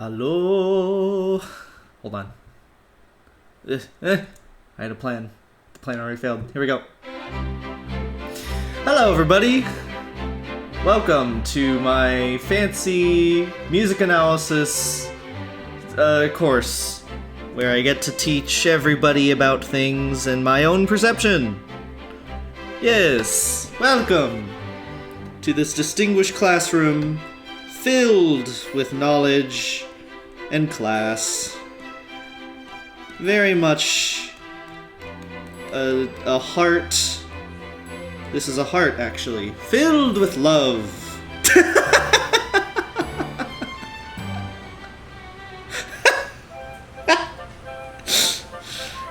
Hello. Hold on. I had a plan. The plan already failed. Here we go. Hello, everybody. Welcome to my fancy music analysis course, where I get to teach everybody about things and my own perception. Yes, welcome to this distinguished classroom filled with knowledge and class. Very much a heart. This is a heart, actually, filled with love.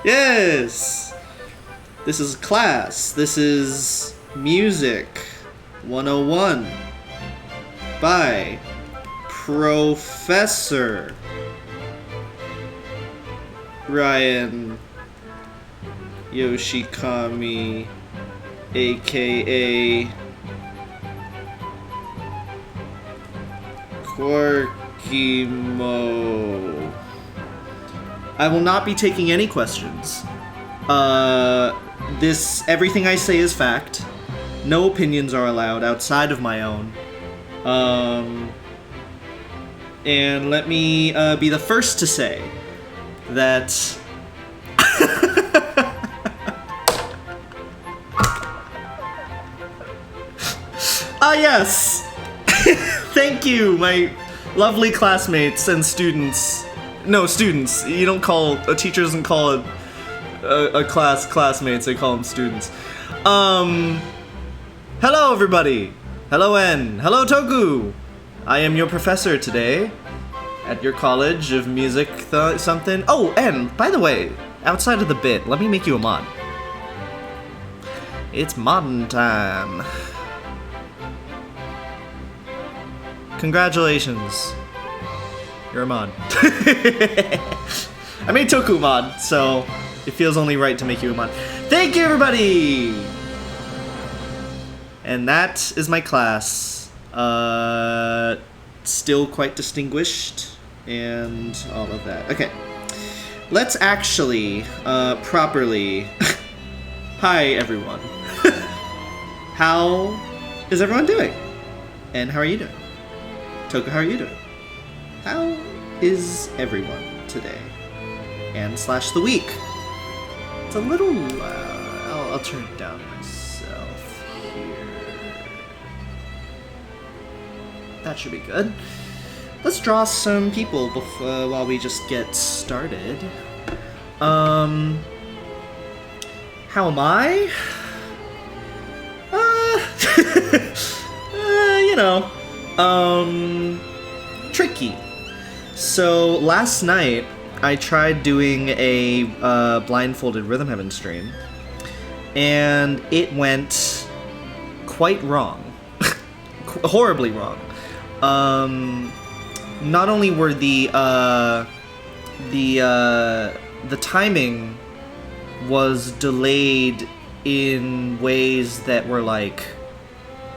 Yes! This is class. This is Music 101 by Professor Ryan Yoshikami, aka Quirkimo. I will not be taking any questions. Everything I say is fact. No opinions are allowed outside of my own. And let me be the first to say that yes! Thank you, my lovely classmates and students. No, students. You don't call... A teacher doesn't call a class classmates, they call them students. Hello, everybody! Hello, En! Hello, Toku! I am your professor today at your college of music something. Oh, En, by the way, outside of the bit, let me make you a mod. It's modern time. Congratulations. You're a mod. I made Toku mod, so it feels only right to make you a mod. Thank you, everybody! And that is my class. Still quite distinguished, and all of that. Okay. Let's actually, properly... Hi, everyone. How is everyone doing? And how are you doing? Toku, how are you doing? How is everyone today? And slash the week. It's a little loud. I'll turn it down myself here. That should be good. Let's draw some people while we just get started. How am I? You know, tricky. So last night I tried doing a blindfolded Rhythm Heaven stream, and it went quite wrong, horribly wrong. Not only were the timing was delayed in ways that were like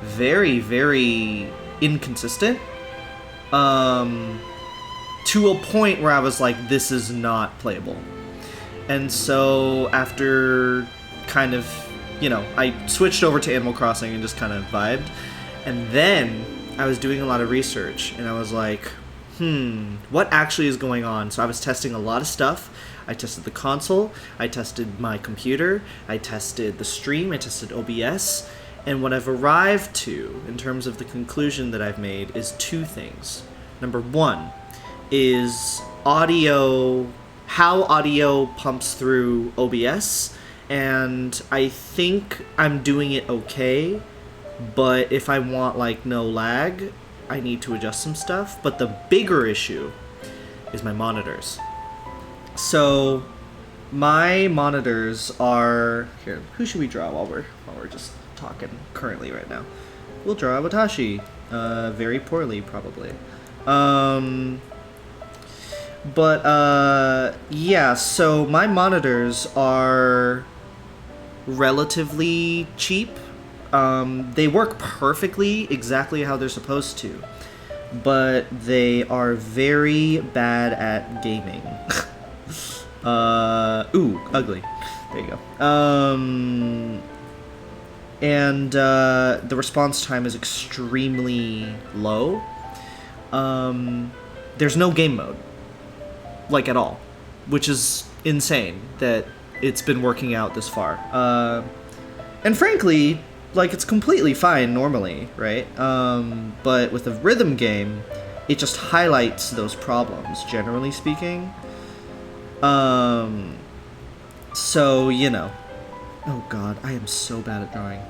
very, very inconsistent, to a point where I was like, this is not playable. And so after kind of, you know, I switched over to Animal Crossing and just kind of vibed. And then I was doing a lot of research and I was like, what actually is going on? So I was testing a lot of stuff. I tested the console, I tested my computer, I tested the stream, I tested OBS, and what I've arrived to, in terms of the conclusion that I've made, is two things. Number one is how audio pumps through OBS, and I think I'm doing it okay, but if I want, like, no lag, I need to adjust some stuff. But the bigger issue is my monitors. So my monitors are here. Who should we draw while we're just talking currently right now? We'll draw Watashi. Very poorly, probably. Yeah. So my monitors are relatively cheap. They work perfectly, exactly how they're supposed to, but they are very bad at gaming. Ooh, ugly. There you go. And the response time is extremely low. There's no game mode, like, at all, which is insane that it's been working out this far. And frankly, like, it's completely fine normally, right? But with a rhythm game, it just highlights those problems, generally speaking. So, you know. Oh god, I am so bad at drawing.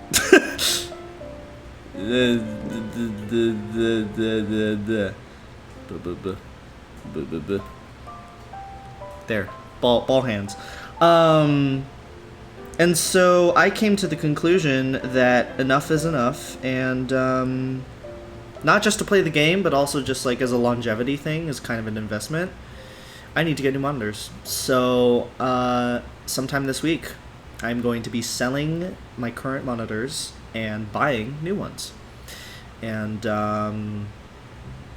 There. Ball hands. And so I came to the conclusion that enough is enough, and not just to play the game, but also just like as a longevity thing, as kind of an investment, I need to get new monitors. So sometime this week, I'm going to be selling my current monitors and buying new ones. And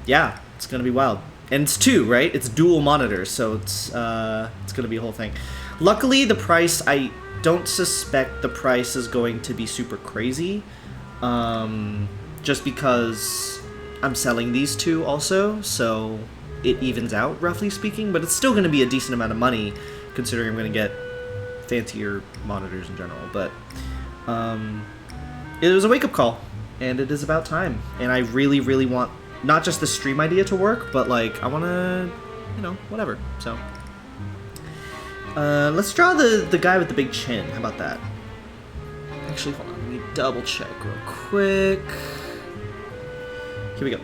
yeah, it's gonna be wild. And it's two, right? It's dual monitors, so it's gonna be a whole thing. Luckily, the price, I don't suspect the price is going to be super crazy, just because I'm selling these two also, so it evens out, roughly speaking, but it's still going to be a decent amount of money, considering I'm going to get fancier monitors in general. But it was a wake-up call, and it is about time, and I really, really want not just the stream idea to work, but like I want to, you know, whatever. So let's draw the guy with the big chin. How about that? Actually, hold on, let me double check real quick. Here we go.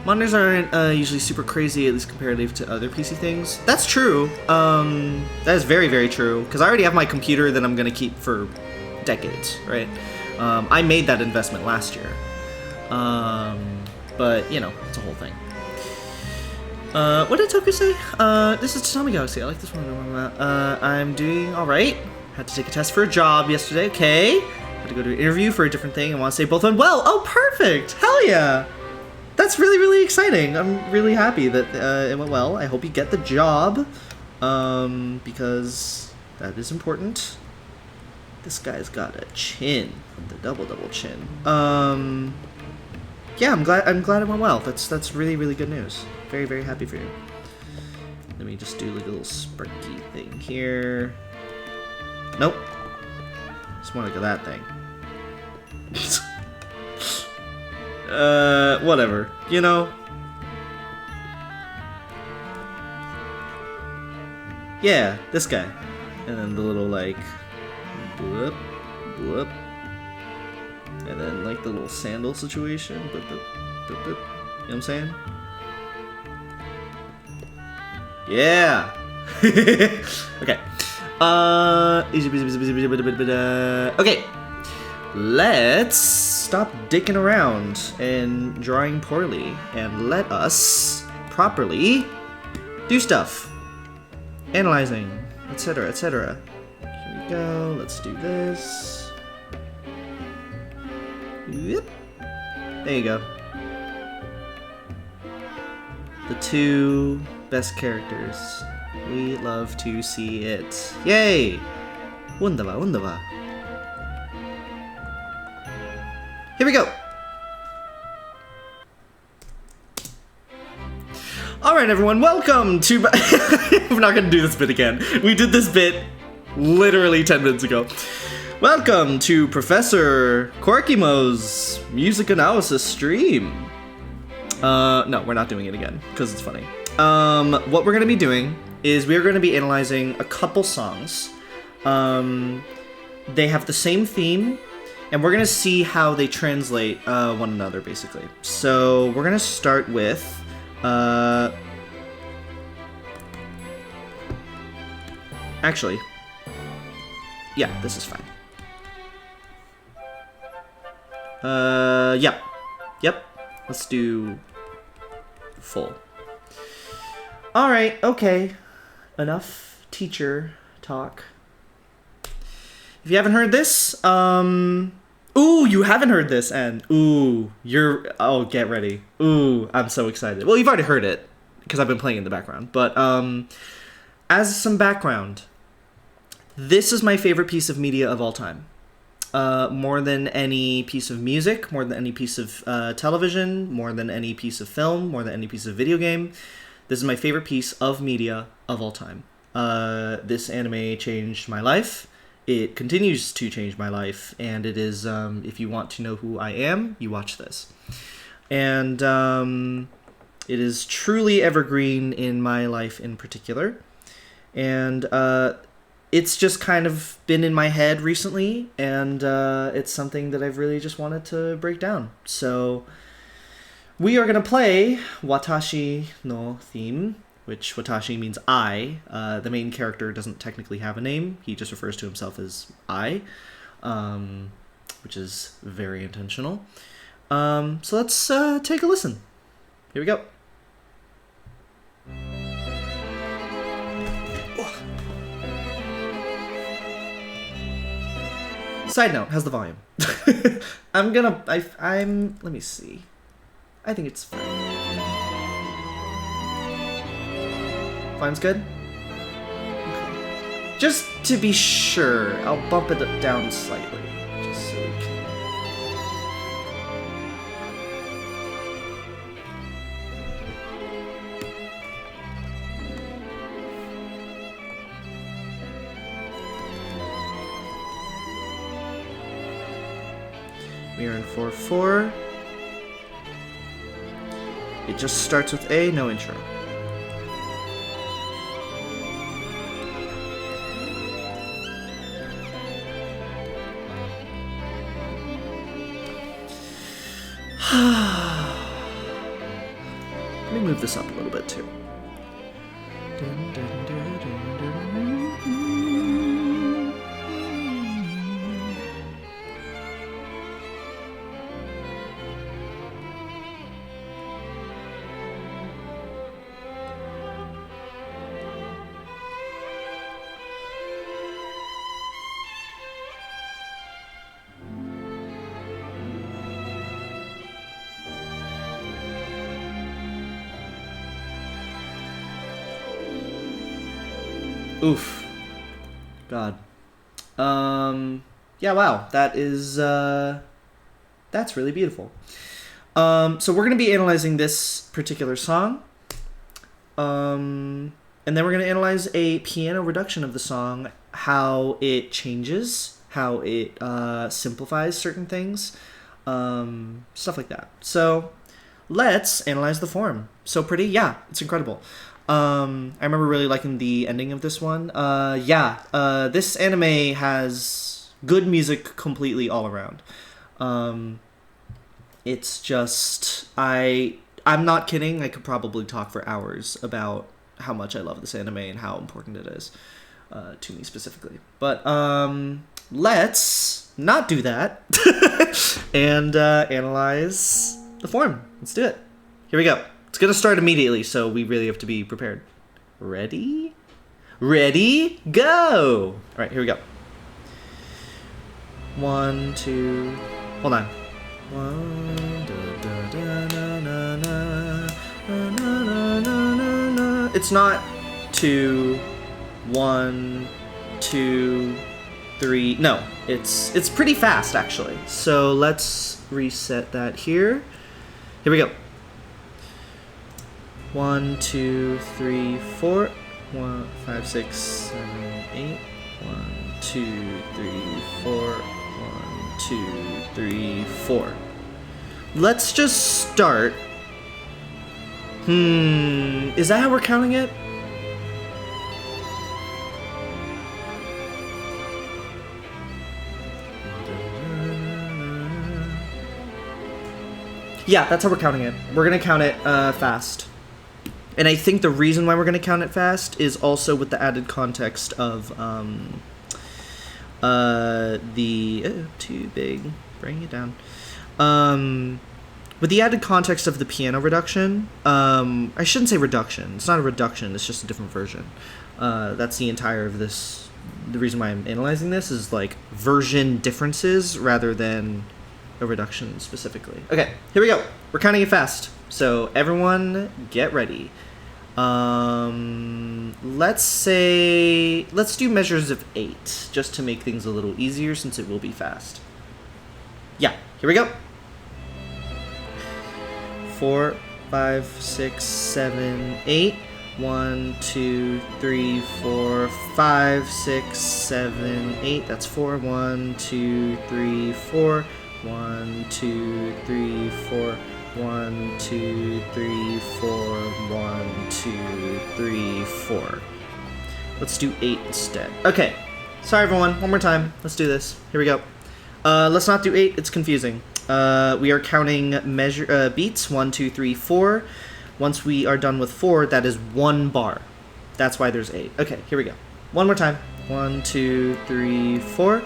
Monitors aren't usually super crazy, at least comparative to other PC things. That's true. That is very, very true. Because I already have my computer that I'm going to keep for decades, right? I made that investment last year. But, you know, it's a whole thing. What did Toku say? This is Tatami Galaxy. I like this one. I'm doing alright. Had to take a test for a job yesterday. Okay. Had to go to an interview for a different thing. I want to say both went well. Oh, perfect. Hell yeah. That's really, really exciting. I'm really happy that it went well. I hope you get the job, because that is important. This guy's got a chin, the double chin. Yeah, I'm glad it went well. That's really, really good news. Very, very happy for you. Let me just do like a little sparky thing here. Nope. Just want to go that thing. Whatever. You know? Yeah, this guy. And then the little, like, bloop, bloop. And then, like, the little sandal situation. Bloop, bloop, bloop, bloop. You know what I'm saying? Yeah! Okay. Okay. Let's stop dicking around and drawing poorly and let us properly do stuff. Analyzing, etc., etc. Here we go. Let's do this. Yep. There you go. The two best characters. We love to see it. Yay! Wunderbar, wunderbar. Here we go! Alright everyone, welcome to... We're not gonna do this bit again. We did this bit literally 10 minutes ago. Welcome to Professor Korkimo's music analysis stream. No, we're not doing it again, because it's funny. What we're gonna be doing is we're gonna be analyzing a couple songs. They have the same theme, and we're gonna see how they translate one another, basically. So we're gonna start with actually, yeah, this is fine. Yep. Let's do full. Alright, okay. Enough teacher talk. If you haven't heard this, ooh, you haven't heard this, and ooh, oh, get ready. Ooh, I'm so excited. Well, you've already heard it, because I've been playing in the background, but, as some background, this is my favorite piece of media of all time. More than any piece of music, more than any piece of television, more than any piece of film, more than any piece of video game. This is my favorite piece of media of all time. This anime changed my life, it continues to change my life, and it is, if you want to know who I am, you watch this. And it is truly evergreen in my life in particular. And it's just kind of been in my head recently, and it's something that I've really just wanted to break down. So we are going to play Watashi no theme, which Watashi means I. The main character doesn't technically have a name. He just refers to himself as I, which is very intentional. So let's take a listen. Here we go. Side note, how's the volume? Let me see. I think it's fine. Fine's good? Okay. Just to be sure, I'll bump it down slightly, just so we can... We are in 4/4. It just starts with A, no intro. Let me move this up a little bit too. Oof. God. Yeah, wow. That is, that's really beautiful. So we're going to be analyzing this particular song. And then we're going to analyze a piano reduction of the song, how it changes, how it simplifies certain things, stuff like that. So let's analyze the form. So pretty? Yeah, it's incredible. I remember really liking the ending of this one. This anime has good music completely all around. It's just, I'm not kidding, I could probably talk for hours about how much I love this anime and how important it is to me specifically. But let's not do that and analyze the form. Let's do it. Here we go. It's going to start immediately, so we really have to be prepared. Ready? Ready? Go! All right, here we go. 1, 2... Hold on. 1, da, da, da, na, na, na, na, na, na, na. It's not 2, 1, 2, 3... No, it's pretty fast, actually. So let's reset that here. Here we go. 1, 2, 3, 4. 1, 5, 6, 7, 8. 1, 2, 3, 4. 1, 2, 3, 4. Let's just start. Is that how we're counting it? Yeah, that's how we're counting it. We're gonna count it fast. And I think the reason why we're going to count it fast is also with the added context of too big, bring it down. With the added context of the piano reduction, I shouldn't say reduction. It's not a reduction. It's just a different version. That's the entire of this. The reason why I'm analyzing this is like version differences rather than a reduction specifically. Okay, here we go. We're counting it fast. So everyone get ready. Let's do measures of 8, just to make things a little easier since it will be fast. Yeah, here we go. 4, 5, 6, 7, 8. 1, 2, 3, 4, 5, 6, 7, 8. That's 4. 1, 2, 3, 4. 1, 2, 3, 4. 1, 2, 3, 4. 1, 2, 3, 4. Let's do 8 instead. Okay. Sorry, everyone. One more time. Let's do this. Here we go. Let's not do 8. It's confusing. We are counting beats. 1, 2, 3, 4. Once we are done with 4, that is 1 bar. That's why there's 8. Okay, here we go. One more time. 1, 2, 3, 4.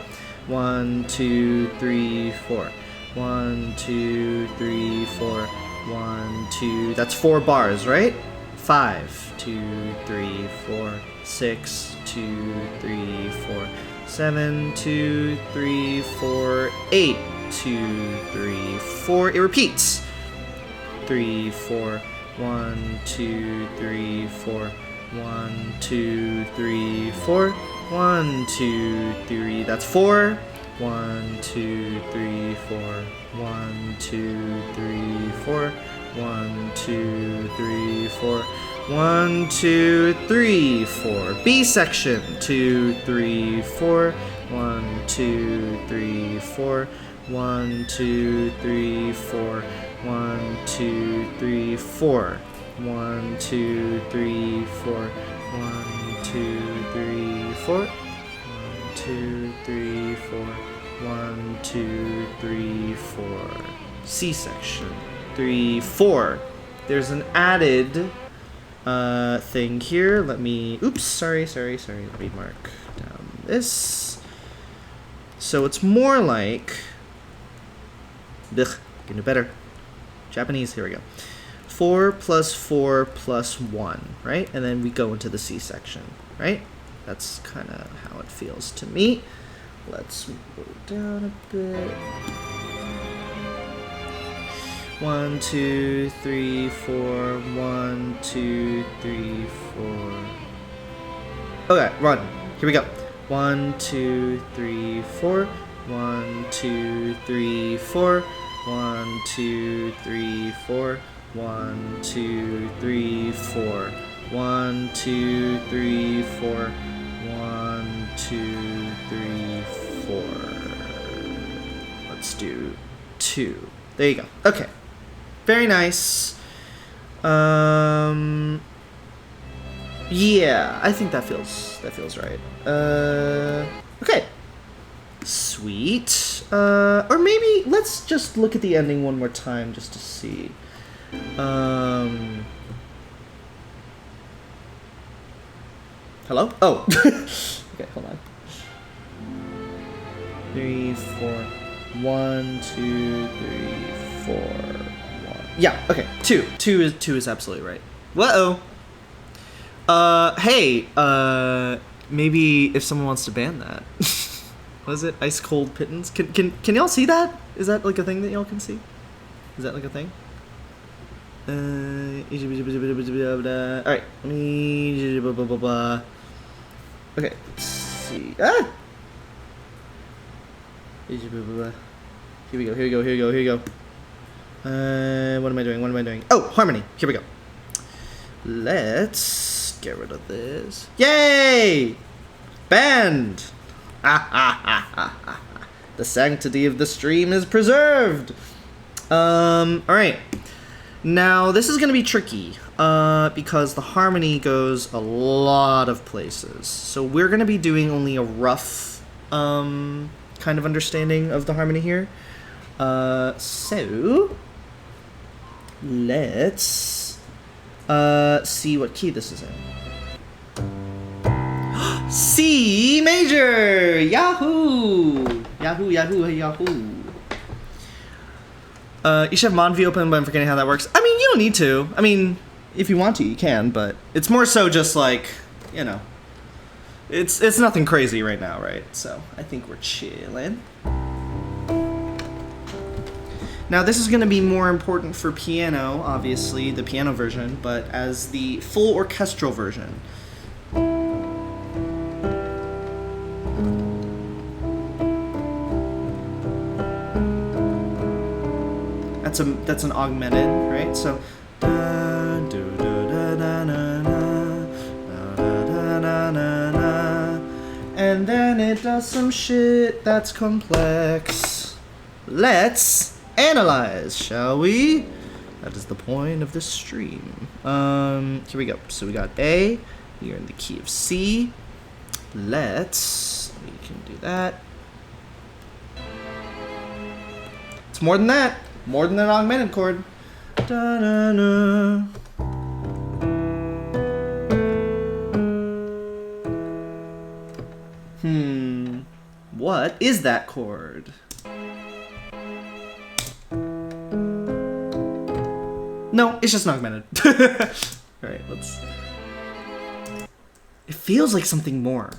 1, 2, 3, 4. 1, 2, 3, 4. 1, 2. That's 4 bars, right? 5, 2, 3, 4. 6, 2, 3, 4. 7, 2, 3, 4. 8, 2, 3, 4. It repeats. 3, 4. 1, 2, 3, 4. 1, 2, 3, 4. 1, 2, 3. That's 4. 1, 2, 3, 4. 1, 2, 3, 4. 1, 2, 3, 4. 1, 2, 3, 4. B section. 2, 3, 4. 1, 2, 3, 4. 1, 2, 3, 4. 1, 2, 3, 4. 1, 2, 3, 4. 1, 2, 3, 4. 1, 2, 3, 4. 1, 2, 3, 4. C section. 3, 4. There's an added thing here. Let me. Oops. Sorry. Let me mark down this. So it's more like. Ugh, can do better. Japanese, here we go. 4 plus 4 plus 1, right? And then we go into the C section, right? That's kind of how it feels to me. Let's move down a bit. 1, 2, 3, 4. 1, 2, 3, 4. Okay, run. Here we go. 1, 2, 3, 4. 1, 2, 3, 4. 1, 2, 3, 4. 1, 2, 3, 4. 1, 2, 3, 4. 1, 2, 3, 4. Let's do 2. There you go. Okay. Very nice. Yeah, I think that feels right. Okay. Sweet. Or maybe let's just look at the ending one more time just to see. Hello? Oh. Okay, hold on. 3, 4. 1, 2, 3, 4. 1. Yeah, okay. 2. 2 is absolutely right. Whoa. Hey, maybe if someone wants to ban that. What is it? Ice Cold Pittance? Can y'all see that? Is that like a thing that y'all can see? Is that like a thing? Alright, let me... Okay, let's see. Ah! Here we go. What am I doing? Oh, harmony. Here we go. Let's get rid of this. Yay! Banned! The sanctity of the stream is preserved. Alright. Now, this is going to be tricky, because the harmony goes a lot of places. So we're going to be doing only a rough, kind of understanding of the harmony here. So, let's, see what key this is in. C major! Yahoo! Yahoo! You should have Monvi open, but I'm forgetting how that works. I mean, you don't need to. I mean, if you want to, you can, but it's more so just like, you know, it's nothing crazy right now, right? So I think we're chilling. Now this is going to be more important for piano, obviously, the piano version, but as the full orchestral version. That's an augmented, right? So da, do, da, da, da, da, da. it does some shit that's complex. Let's analyze, shall we? That is the point of this stream. Here we go. So we got A. We are in the key of C. We can do that. It's more than that. More than an augmented chord. Da-da-da. What is that chord? No, it's just an augmented. Alright, let's... It feels like something more.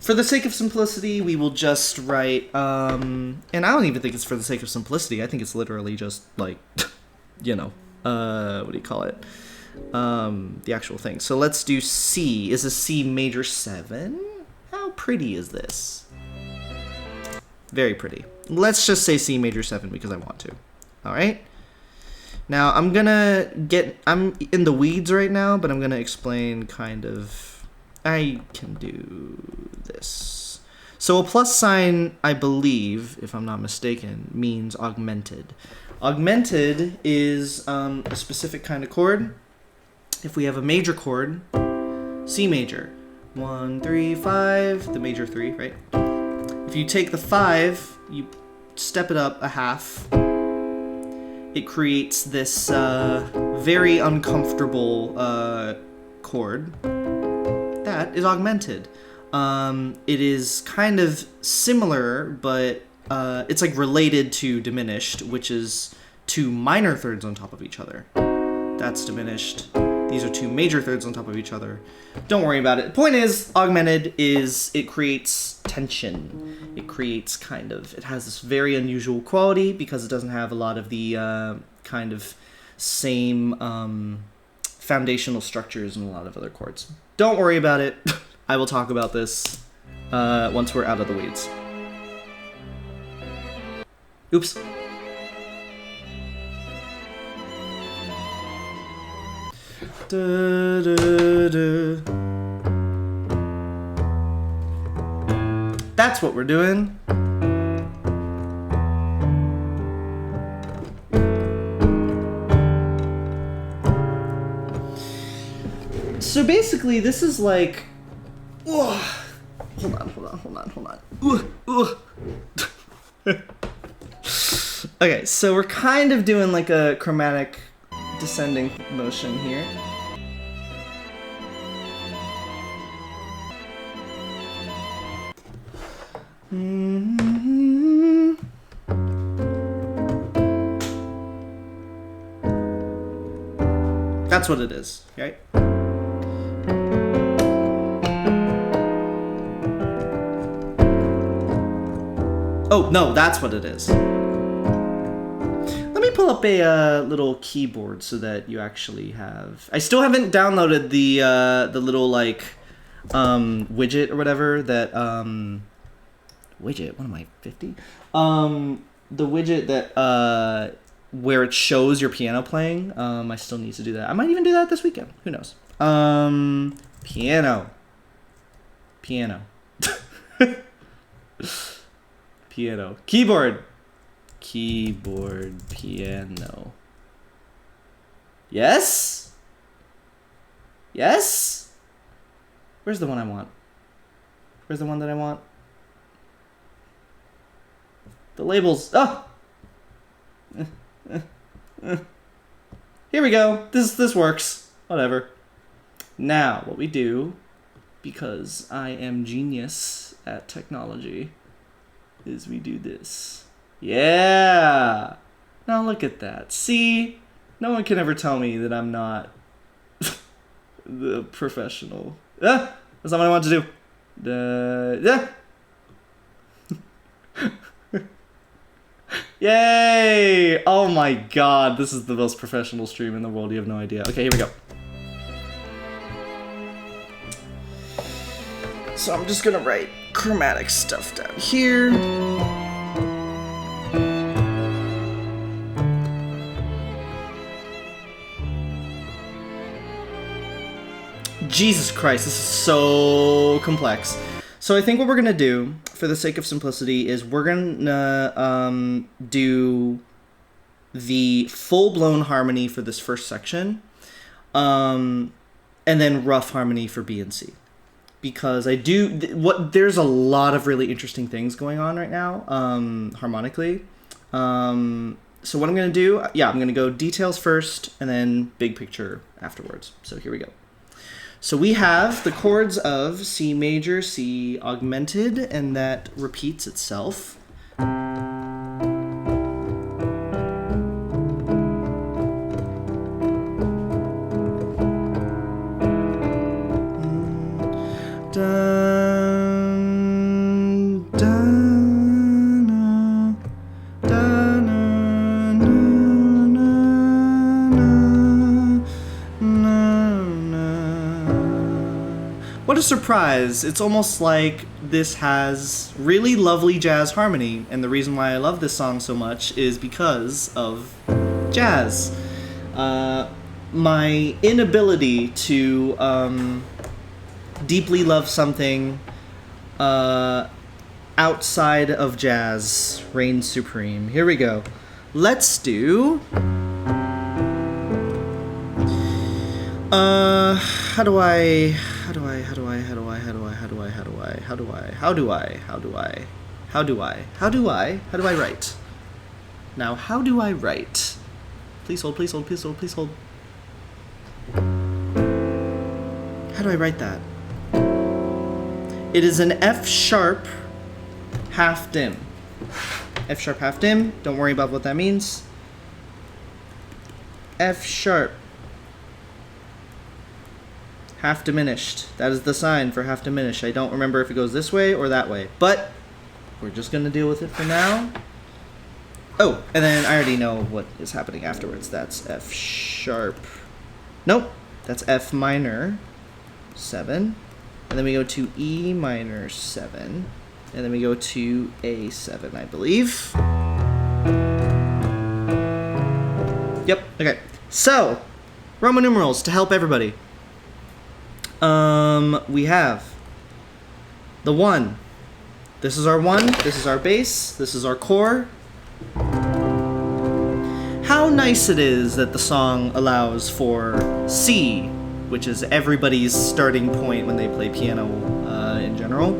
For the sake of simplicity, we will just write, and I don't even think it's for the sake of simplicity. I think it's literally just like, you know, what do you call it? The actual thing. So let's do C. Is a C major 7? How pretty is this? Very pretty. Let's just say C major 7 because I want to. All right. Now I'm in the weeds right now, but I'm gonna explain kind of. I can do this. So a plus sign, I believe, if I'm not mistaken, means augmented. Augmented is a specific kind of chord. If we have a major chord, C major, 1, 3, 5, the major 3, right? If you take the 5, you step it up a half, it creates this very uncomfortable chord. That is augmented. It is kind of similar, but it's like related to diminished, which is 2 minor thirds on top of each other. That's diminished. These are 2 major thirds on top of each other. Don't worry about it. The point is, augmented is it creates tension. It creates it has this very unusual quality because it doesn't have a lot of the kind of same foundational structures in a lot of other chords. Don't worry about it. I will talk about this once we're out of the weeds. Oops. Da, da, da. That's what we're doing. So basically, this is like, hold on. Okay, so we're kind of doing like a chromatic descending motion here. That's what it is, right? Oh, no, that's what it is. Let me pull up a little keyboard so that you actually have... I still haven't downloaded the little, like, widget or whatever that... Widget? What am I, 50? The widget that, where it shows your piano playing. I still need to do that. I might even do that this weekend. Who knows? Piano. Piano. Keyboard, piano. Yes? Yes? Where's the one I want? Where's the one that I want? The labels. Oh! Here we go. This works. Whatever. Now, what we do, because I am genius at technology, is we do this. Yeah! Now look at that. See? No one can ever tell me that I'm not the professional. Ah! That's not what I want to do. Yeah! Yay! Oh my god, this is the most professional stream in the world. You have no idea. Okay, here we go. So I'm just gonna write chromatic stuff down here. Jesus Christ, this is so complex. So I think what we're gonna do, for the sake of simplicity, is we're gonna do the full-blown harmony for this first section, and then rough harmony for B and C, because I do there's a lot of really interesting things going on right now, harmonically. So what I'm gonna do, I'm gonna go details first, and then big picture afterwards. So here we go. So we have the chords of C major, C augmented, and that repeats itself. What a surprise. It's almost like this has really lovely jazz harmony, and the reason why I love this song so much is because of jazz. My inability to deeply love something outside of jazz reigns supreme. Here we go. Let's do... how do I write? Now, how do I write? Please hold, please hold, please hold, please hold. How do I write that? It is an F sharp half dim. F sharp half dim, don't worry about what that means. F sharp half diminished. That is the sign for half diminished. I don't remember if it goes this way or that way, but we're just gonna deal with it for now. Oh, and then I already know what is happening afterwards. That's F sharp. Nope, that's F minor 7. And then we go to E minor 7. And then we go to A7, I believe. Yep, okay. So, Roman numerals to help everybody. We have the 1. This is our 1, this is our bass, this is our core. How nice it is that the song allows for C, which is everybody's starting point when they play piano in general.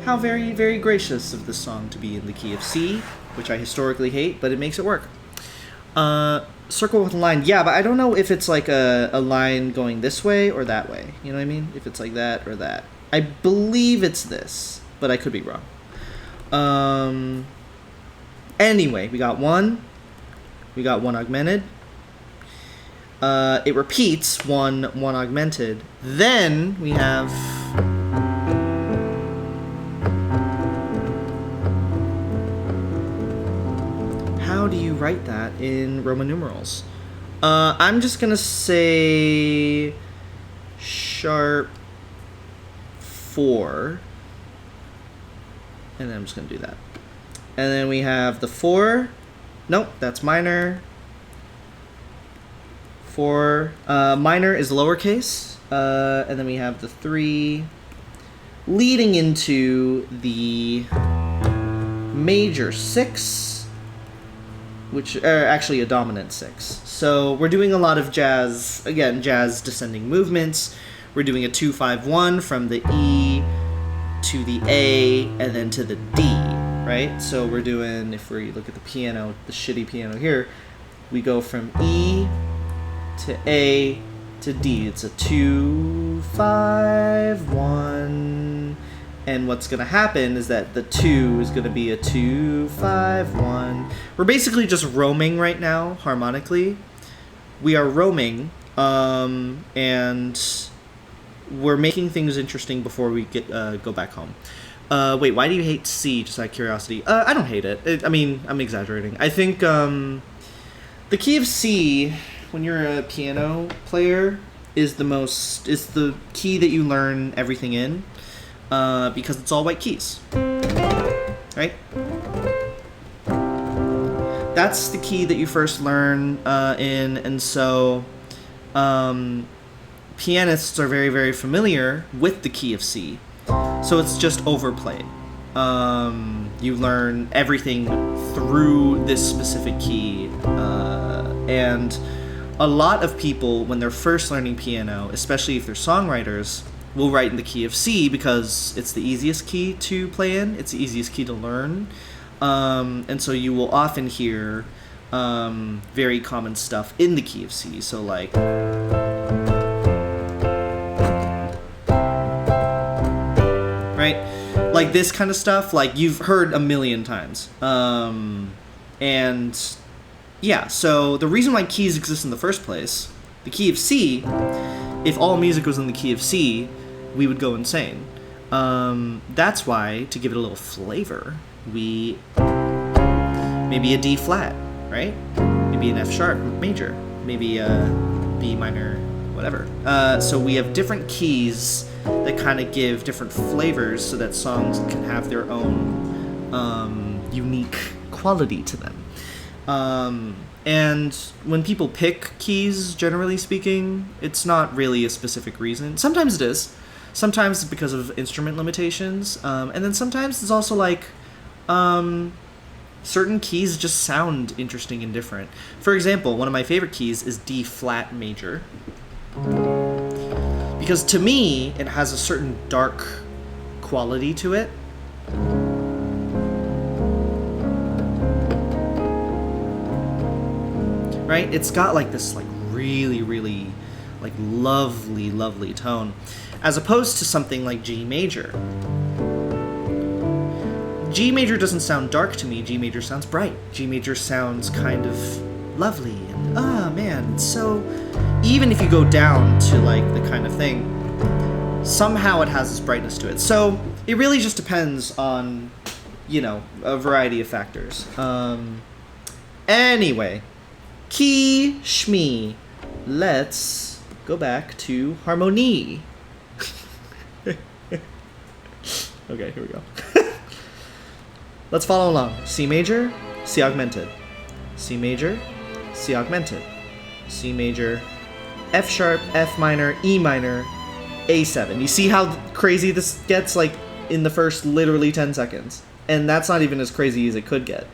How very, very gracious of this song to be in the key of C, which I historically hate, but it makes it work. Circle with a line. Yeah, but I don't know if it's like a line going this way or that way. You know what I mean? If it's like that or that. I believe it's this, but I could be wrong. Anyway, we got 1. We got 1 augmented. It repeats 1 augmented. Then we have... How do you write that in Roman numerals? I'm just gonna say sharp 4, and then I'm just gonna do that. And then we have the 4. Nope, that's minor. 4. Minor is lowercase, and then we have the 3 leading into the major 6. Which are actually a dominant 6. So we're doing a lot of jazz, again, jazz descending movements. We're doing a 2-5-1 from the E to the A and then to the D, right? So we're doing, if we look at the piano, the shitty piano here, we go from E to A to D. It's a 2-5-1. And what's going to happen is that the 2 is going to be a 2-5-1. We're basically just roaming right now, harmonically. We are roaming, and we're making things interesting before we go back home. Wait, why do you hate C, just out of curiosity? I don't hate it. I mean, I'm exaggerating. I think the key of C, when you're a piano player, is the key that you learn everything in, because it's all white keys, right? That's the key that you first learn in, and so pianists are very, very familiar with the key of C. So it's just overplayed. You learn everything through this specific key, and a lot of people, when they're first learning piano, especially if they're songwriters, will write in the key of C because it's the easiest key to play in, it's the easiest key to learn, and so you will often hear very common stuff in the key of C. So like, right? Like this kind of stuff, like you've heard a million times. And yeah, so the reason why keys exist in the first place, the key of C, if all music was in the key of C, we would go insane. That's why, to give it a little flavor, maybe a D flat, right? Maybe an F sharp major, maybe a B minor, whatever. So we have different keys that kind of give different flavors so that songs can have their own unique quality to them. And when people pick keys, generally speaking, it's not really a specific reason. Sometimes it is. Sometimes it's because of instrument limitations. And then sometimes it's also like certain keys just sound interesting and different. For example, one of my favorite keys is D flat major. Because to me, it has a certain dark quality to it. Right? It's got like this like really, really like lovely, lovely tone. As opposed to something like G major. G major doesn't sound dark to me. G major sounds bright. G major sounds kind of lovely. And man, so even if you go down to like the kind of thing, somehow it has this brightness to it. So it really just depends on, you know, a variety of factors. Anyway, key shmee. Let's go back to harmonie. Okay, here we go. Let's follow along. C major, C augmented. C major, C augmented. C major, F sharp, F minor, E minor, A7. You see how crazy this gets, like, in the first literally 10 seconds? And that's not even as crazy as it could get.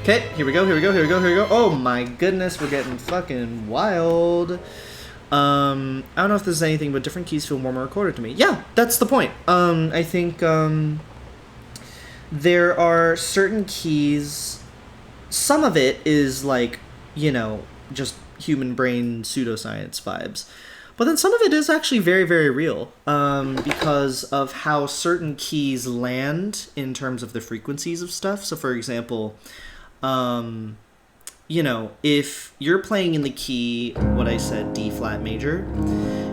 Okay, here we go, here we go, here we go, here we go. Oh my goodness, we're getting fucking wild. I don't know if there's anything, but different keys feel more recorded to me. Yeah, that's the point. I think there are certain keys. Some of it is like, you know, just human brain pseudoscience vibes. But then some of it is actually very, very real, because of how certain keys land in terms of the frequencies of stuff. So, for example, you know, if you're playing in the key, what I said, D flat major,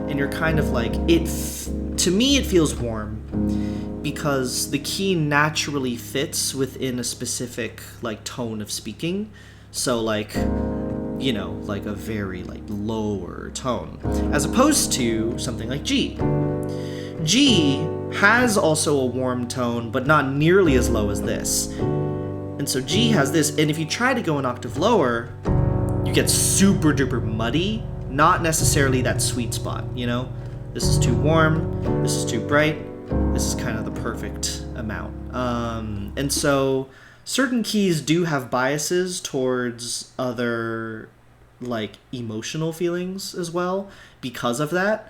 and you're kind of like, to me it feels warm, because the key naturally fits within a specific, like, tone of speaking. So, like, you know, like a very, like, lower tone, as opposed to something like G. G has also a warm tone, but not nearly as low as this. And so G has this, and if you try to go an octave lower, you get super duper muddy, not necessarily that sweet spot, you know? This is too warm, this is too bright, this is kind of the perfect amount. And so certain keys do have biases towards other, like, emotional feelings as well because of that.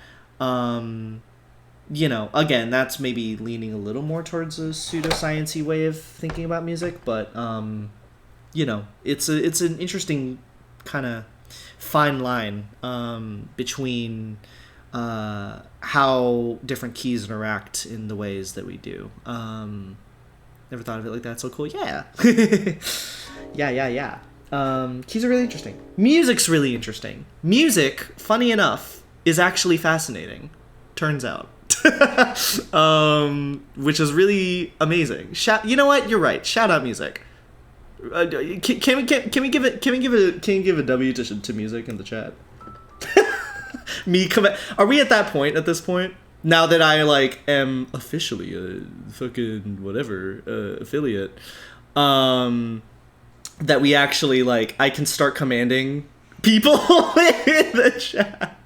You know, again, that's maybe leaning a little more towards a pseudoscience-y way of thinking about music, but, you know, it's an interesting kind of fine line between how different keys interact in the ways that we do. Never thought of it like that. So cool. Yeah. Yeah. Keys are really interesting. Music's really interesting. Music, funny enough, is actually fascinating. Turns out. Which is really amazing. You know what? You're right. Shout out music. Can we give a W to music in the chat? Are we at that point at this point? Now that I like am officially a fucking whatever affiliate, that we actually like I can start commanding people in the chat.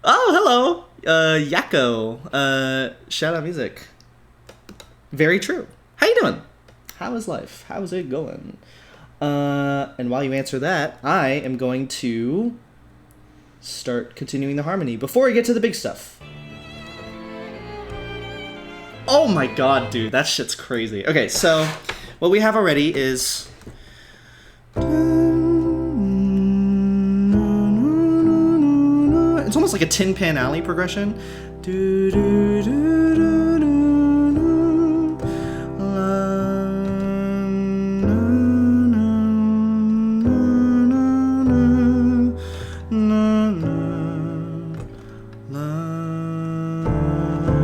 Oh, hello, Yakko. Shout out music. Very true. How you doing? How is life? How is it going? And while you answer that, I am going to start continuing the harmony before I get to the big stuff. Oh my god, dude, that shit's crazy. Okay, so what we have already is it's almost like a Tin Pan Alley progression.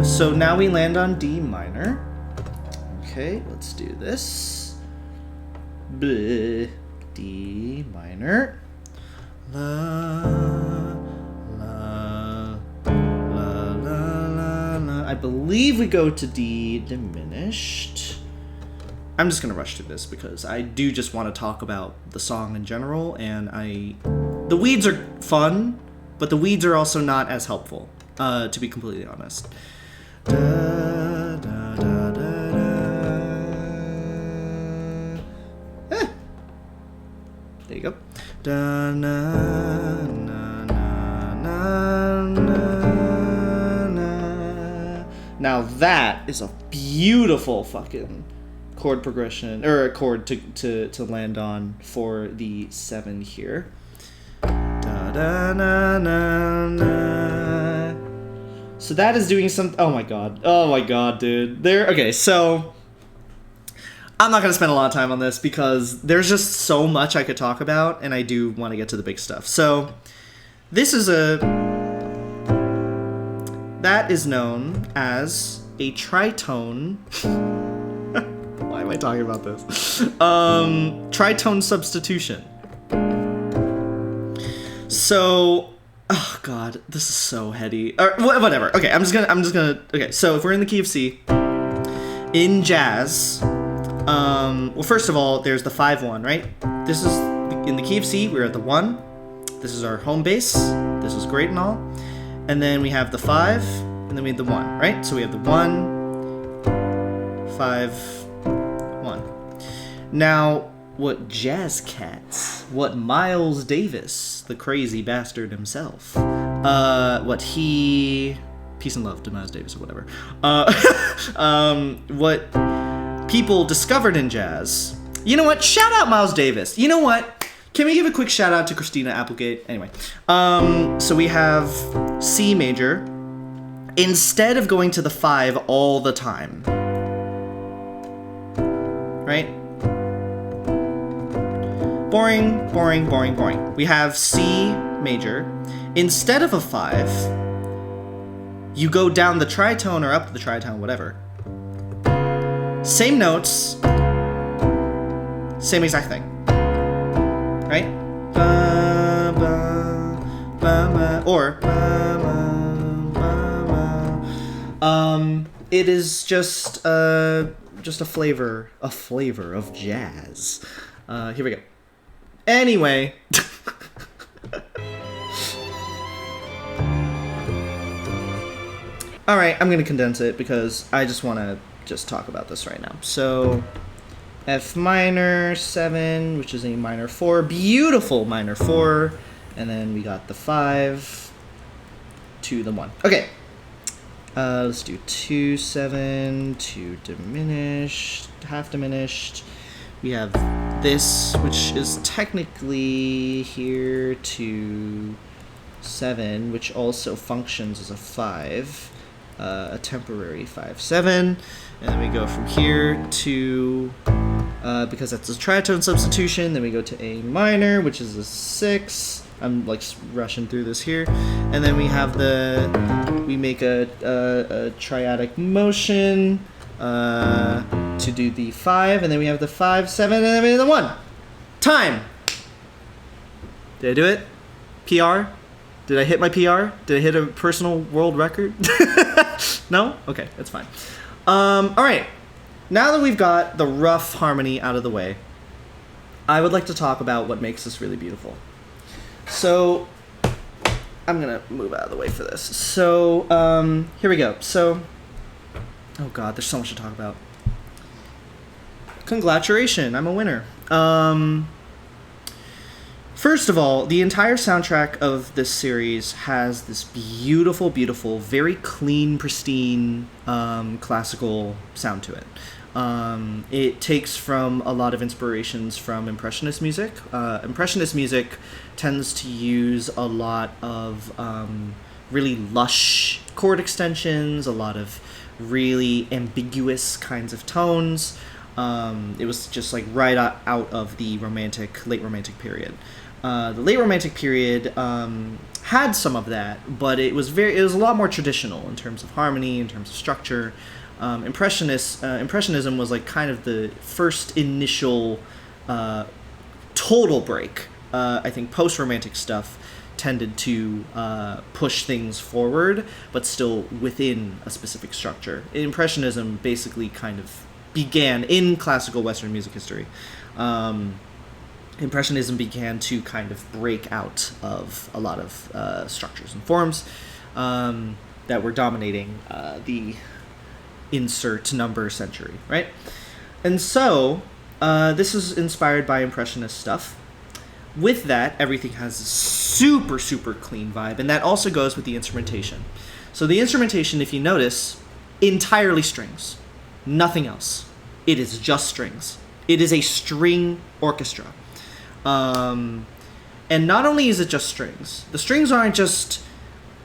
So now we land on D minor. Okay, let's do this. B, D minor. La, la, la, la, la, la. I believe we go to D diminished. I'm just gonna rush through this because I do just want to talk about the song in general, and the weeds are fun, but the weeds are also not as helpful, to be completely honest. Da, da, da, da, da. There you go. Da, na, na, na, na, na, na. Now that is a beautiful fucking chord progression, or a chord to land on for the 7 here. Da, da, na, na, na. So that is doing some. Oh my god, dude. Okay, so I'm not gonna spend a lot of time on this because there's just so much I could talk about, and I do want to get to the big stuff. So this is that is known as a tritone. Why am I talking about this? Tritone substitution. So. Oh god, this is so heady. Or whatever. Okay, I'm just gonna. Okay, so if we're in the key of C, in jazz, well, first of all, there's the 5-1, right? This is in the key of C. We're at the 1. This is our home base. This is great and all, and then we have the 5, and then we have the 1, right? So we have the 1, 5, 1. Now, what Jazz Cats, what Miles Davis, the crazy bastard himself, what he, peace and love to Miles Davis or whatever, what people discovered in jazz. You know what? Shout out Miles Davis. You know what? Can we give a quick shout out to Christina Applegate? Anyway, so we have C major. Instead of going to the 5 all the time, right? Boring, boring, boring, boring. We have C major. Instead of a 5, you go down the tritone or up the tritone, whatever. Same notes, same exact thing, right? Ba, ba, ba, ba, or ba, ba, ba, ba. It is just a flavor of jazz. Here we go. Anyway. Alright, I'm going to condense it because I just want to just talk about this right now. So, F minor 7, which is a minor 4, beautiful minor 4, and then we got the 5 to the 1. Okay, let's do 2, 7, 2 diminished, half diminished. We have this, which is technically here to 7, which also functions as a 5, a temporary 5/7, and then we go from here to, because that's a tritone substitution, then we go to A minor, which is a 6. I'm like rushing through this here, and then we have we make a triadic motion, to do the 5, and then we have the 5, 7, and then the 1. Time! Did I do it? PR? Did I hit my PR? Did I hit a personal world record? No? Okay, that's fine. Alright. Now that we've got the rough harmony out of the way, I would like to talk about what makes this really beautiful. So, I'm gonna move out of the way for this. So, here we go. So, oh god, there's so much to talk about. Congratulations, I'm a winner. First of all, the entire soundtrack of this series has this beautiful, beautiful, very clean, pristine, classical sound to it. It takes from a lot of inspirations from Impressionist music. Impressionist music tends to use a lot of really lush chord extensions, a lot of really ambiguous kinds of tones. It was just like right out of the late romantic period. The late romantic period had some of that, but it was a lot more traditional in terms of harmony, in terms of structure. Impressionism was like kind of the first initial total break. I think post-romantic stuff tended to push things forward, but still within a specific structure. Impressionism basically kind of began in classical Western music history. Impressionism began to kind of break out of a lot of structures and forms that were dominating the insert number century, right? And so this is inspired by Impressionist stuff. With that, everything has a super, super clean vibe, and that also goes with the instrumentation. So the instrumentation, if you notice, entirely strings. Nothing else. It is just strings. It is a string orchestra. And not only is it just strings, the strings aren't just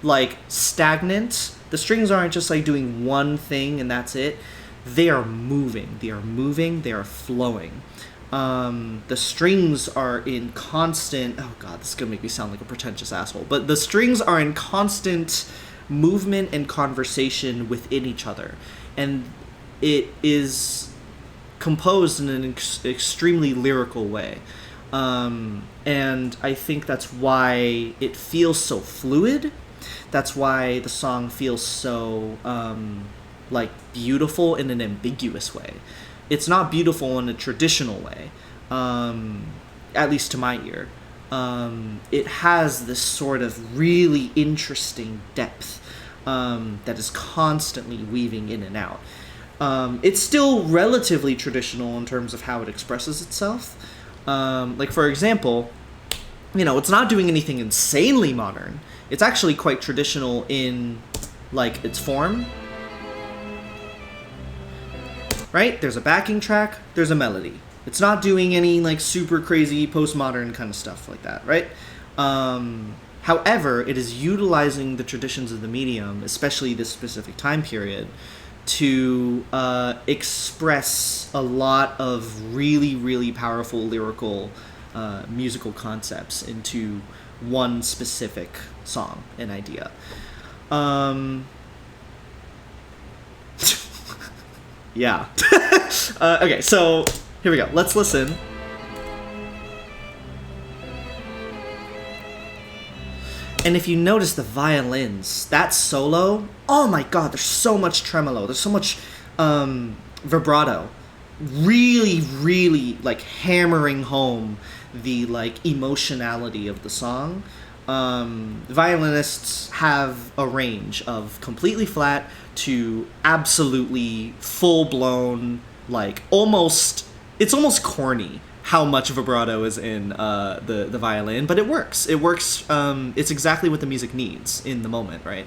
like stagnant. The strings aren't just like doing one thing and that's it. They are moving. They are moving. They are flowing. The strings are in constant... Oh god, this is gonna make me sound like a pretentious asshole. But the strings are in constant movement and conversation within each other. And it is composed in an extremely lyrical way. And I think that's why it feels so fluid. That's why the song feels so, like, beautiful in an ambiguous way. It's not beautiful in a traditional way, at least to my ear. It has this sort of really interesting depth that is constantly weaving in and out. It's still relatively traditional in terms of how it expresses itself. Like, for example, you know, it's not doing anything insanely modern. It's actually quite traditional in, like, its form. Right? There's a backing track, there's a melody. It's not doing any, like, super crazy postmodern kind of stuff like that, right? However, it is utilizing the traditions of the medium, especially this specific time period, to express a lot of really, really powerful lyrical musical concepts into one specific song and idea. Yeah. Okay, so here we go. Let's listen. And if you notice the violins, that solo, oh my god, there's so much tremolo, there's so much vibrato. Really, really, like, hammering home the, like, emotionality of the song. Violinists have a range of completely flat to absolutely full-blown, like, it's almost corny how much vibrato is in the violin, but it works. It works. It's exactly what the music needs in the moment, right?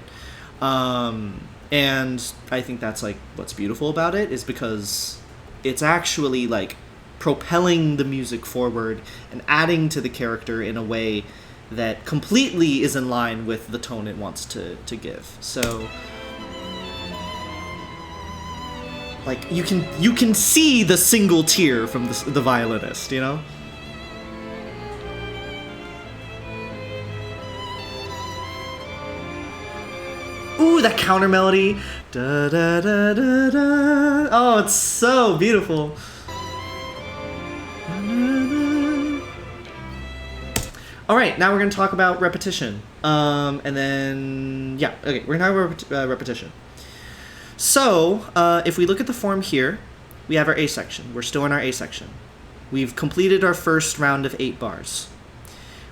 And I think that's, like, what's beautiful about it, is because it's actually, like, propelling the music forward and adding to the character in a way that completely is in line with the tone it wants to give. So, like, you can see the single tear from the violinist, you know? Ooh, that counter melody. Da, da, da, da, da. Oh, it's so beautiful. All right, now we're going to talk about repetition. And then, yeah, okay, we're going to talk about repetition. So, if we look at the form here, we have our A section. We're still in our A section. We've completed our first round of 8 bars.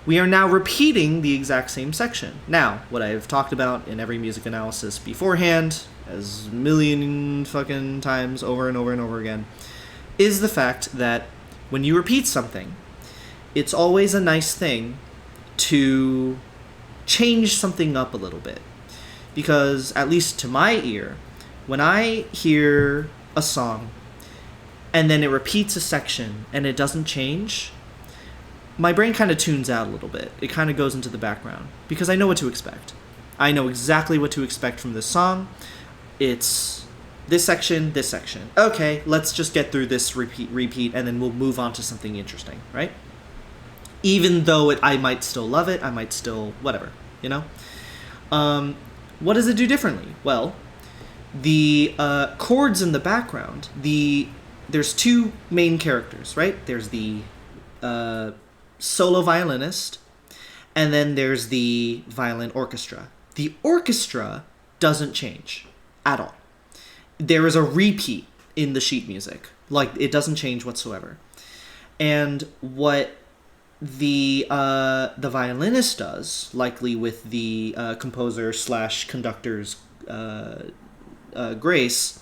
We are now repeating the exact same section. Now, what I've talked about in every music analysis beforehand, as a million fucking times over and over and over again, is the fact that when you repeat something, it's always a nice thing to change something up a little bit. Because, at least to my ear, when I hear a song and then it repeats a section and it doesn't change, my brain kind of tunes out a little bit. It kind of goes into the background because I know what to expect. I know exactly what to expect from this song. It's this section, this section. Okay, let's just get through this repeat, and then we'll move on to something interesting, right? Even though I might still love it, I might still whatever, you know? What does it do differently? Well, the chords in the background, there's 2 main characters, right? There's the solo violinist, and then there's the violin orchestra. The orchestra doesn't change at all. There is a repeat in the sheet music. Like, it doesn't change whatsoever. And what the violinist does, likely with the composer / conductor's grace,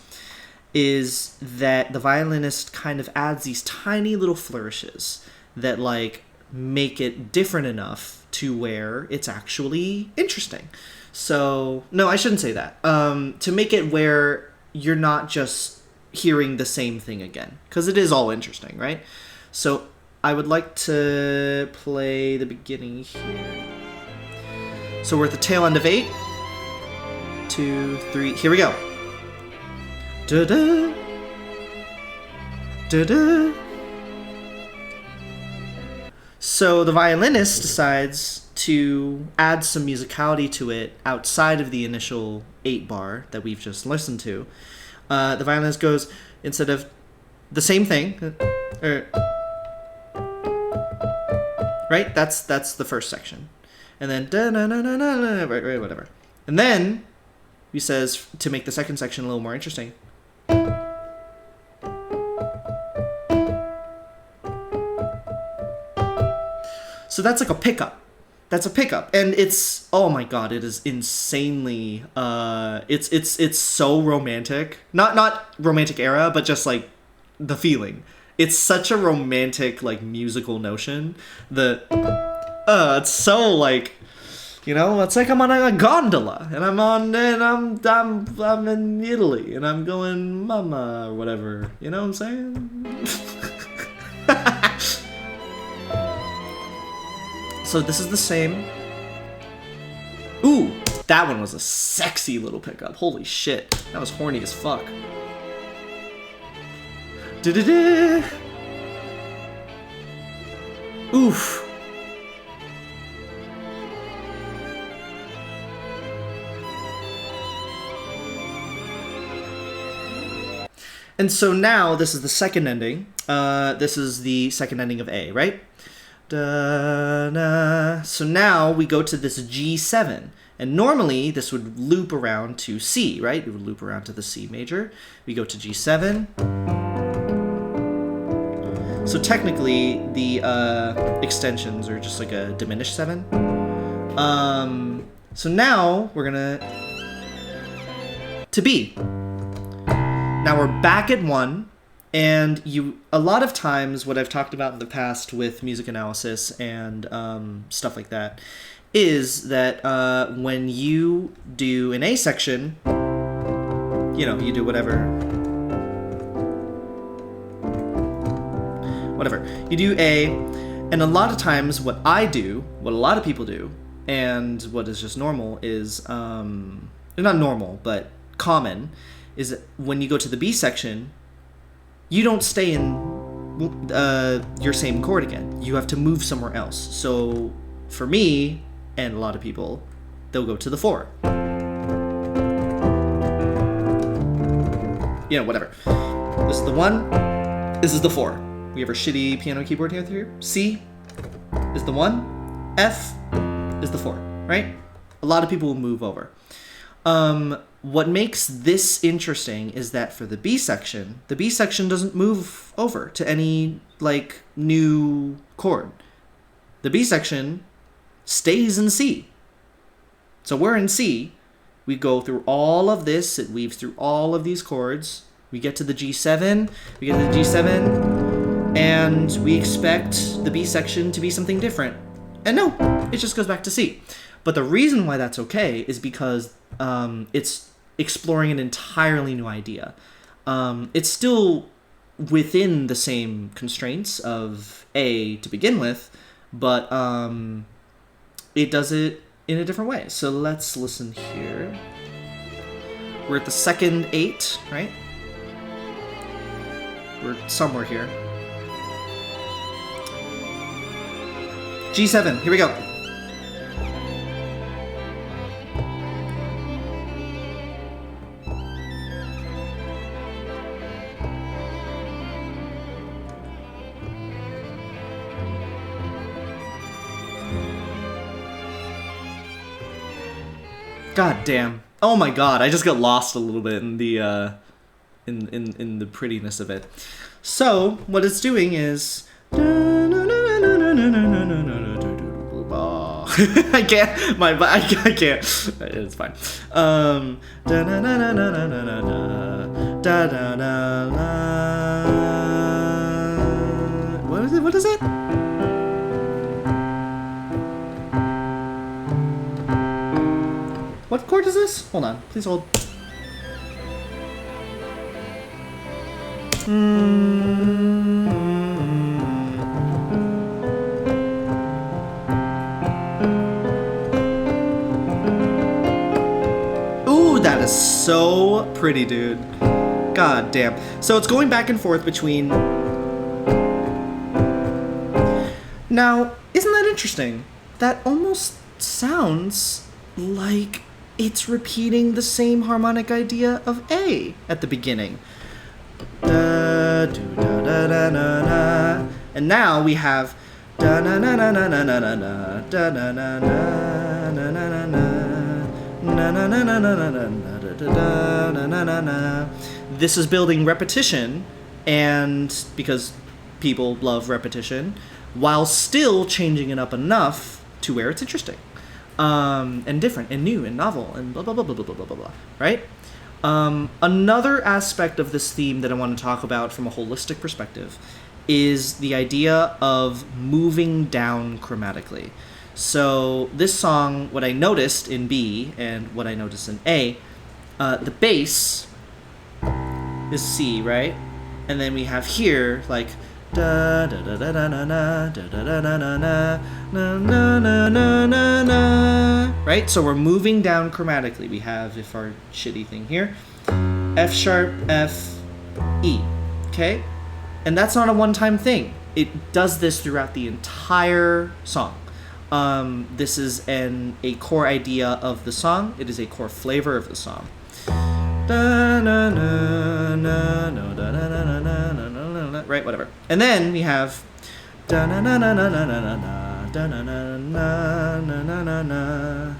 is that the violinist kind of adds these tiny little flourishes that, like, make it different enough to where it's actually interesting. So, no, I shouldn't say that. To make it where you're not just hearing the same thing again, because it is all interesting, right? So, I would like to play the beginning here. So we're at the tail end of 8. 2, 3, here we go. Da-da. Da-da. So the violinist decides to add some musicality to it outside of the initial 8 bar that we've just listened to. The violinist goes, instead of the same thing, right? That's the first section. And then right, whatever. And then he says, to make the second section a little more interesting, so that's like a pickup. That's a pickup, and it's, oh my god, it is insanely. It's so romantic. Not romantic era, but just like the feeling. It's such a romantic, like, musical notion. It's so, like, you know, it's like I'm on a gondola, and I'm in Italy, and I'm going mama or whatever. You know what I'm saying? So this is the same. Ooh, that one was a sexy little pickup. Holy shit, that was horny as fuck. Da-da-da. Oof. And so now this is the second ending. This is the second ending of A, right? Da-da. So now we go to this G7. And normally this would loop around to C, right? It would loop around to the C major. We go to G7. So technically the extensions are just like a diminished 7. So now we're gonna to B. Now we're back at 1. And a lot of times, what I've talked about in the past with music analysis and stuff like that, is that when you do an A section, you know, you do whatever. You do A, and a lot of times what I do, what a lot of people do, and what is just normal is, not normal, but common, is that when you go to the B section, you don't stay in your same chord again. You have to move somewhere else. So for me, and a lot of people, they'll go to the 4. whatever. This is the 1. This is the 4. We have our shitty piano keyboard here. C is the 1. F is the 4, right? A lot of people will move over. What makes this interesting is that for the B section doesn't move over to any, like, new chord. The B section stays in C. So we're in C. We go through all of this. It weaves through all of these chords. We get to the G7. And we expect the B section to be something different. And no, it just goes back to C. But the reason why that's okay is because it's exploring an entirely new idea. It's still within the same constraints of A to begin with, but it does it in a different way. So let's listen here. We're at the second 8, right? We're somewhere here. G7, here we go. God damn. Oh my god, I just got lost a little bit in the in the prettiness of it. So, what it's doing is I can't. I can't. It's fine. What is it? What is it? What chord is this? Hold on. Please hold. Ooh, that is so pretty, dude. God damn. So it's going back and forth between... Now, isn't that interesting? That almost sounds like it's repeating the same harmonic idea of A at the beginning. Da, do, da, da, da, da, da. And now we have da na na na na na na na na da na na na na na na na na na na na na na na na na. This is building repetition, and because people love repetition, while still changing it up enough to where it's interesting. And different and new and novel and blah blah blah blah blah blah blah blah, right? Another aspect of this theme that I want to talk about from a holistic perspective is the idea of moving down chromatically. So this song, what I noticed in B and what I noticed in A, the bass is C, right? And then we have here like da da da da da da da da da da da da na na na na na na, right? So we're moving down chromatically. We have, if our shitty thing here, F sharp, F, E, okay? And that's not a one-time thing. It does this throughout the entire song. This is a core idea of the song. It is a core flavor of the song. Da na na na no da na na na na na, right? Whatever. And then we have da na na na na na na na da na na na na na na na.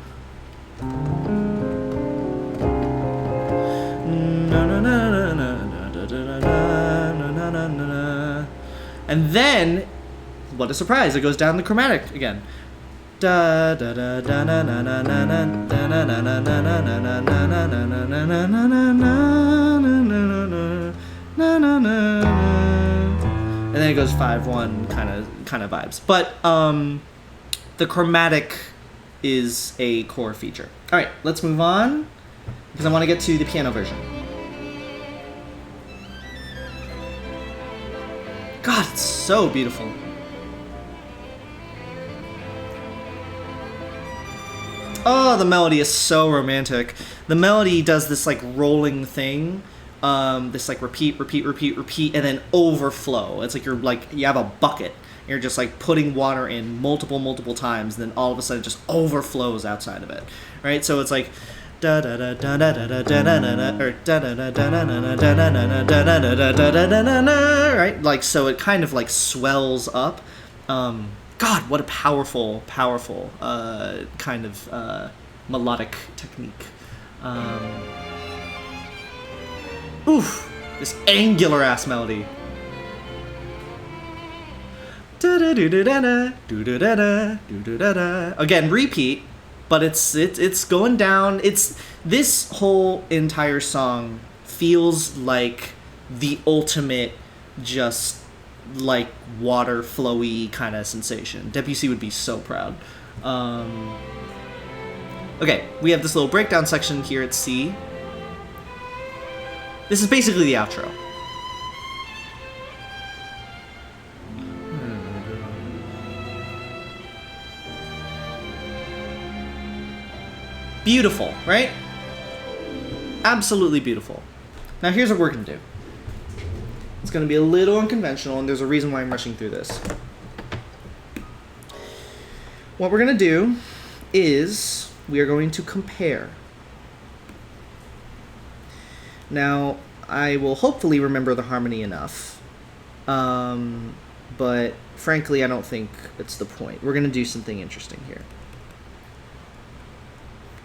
And then, what a surprise! It goes down the chromatic again. Da da da da na na na na na da na na na na na na na na na na na na na na na. And then it goes 5-1 kind of vibes. But the chromatic is a core feature. All right, let's move on because I want to get to the piano version. God, it's so beautiful. Oh, the melody is so romantic. The melody does this like rolling thing, this like repeat, and then overflow. It's like you have a bucket. You're just like putting water in multiple times, and then all of a sudden it just overflows outside of it, right? So it's like Right, like, so it kind of like swells up. God, what a powerful kind of melodic technique. Oof, this angular ass melody. Again, repeat, but it's going down. This whole entire song feels like the ultimate, just like water flowy kind of sensation. Debussy would be so proud. Okay, we have this little breakdown section here at C. This is basically the outro. Beautiful, right? Absolutely beautiful. Now here's what we're going to do. It's going to be a little unconventional, and there's a reason why I'm rushing through this. What we're going to do is we are going to compare. Now, I will hopefully remember the harmony enough, but frankly, I don't think it's the point. We're going to do something interesting here.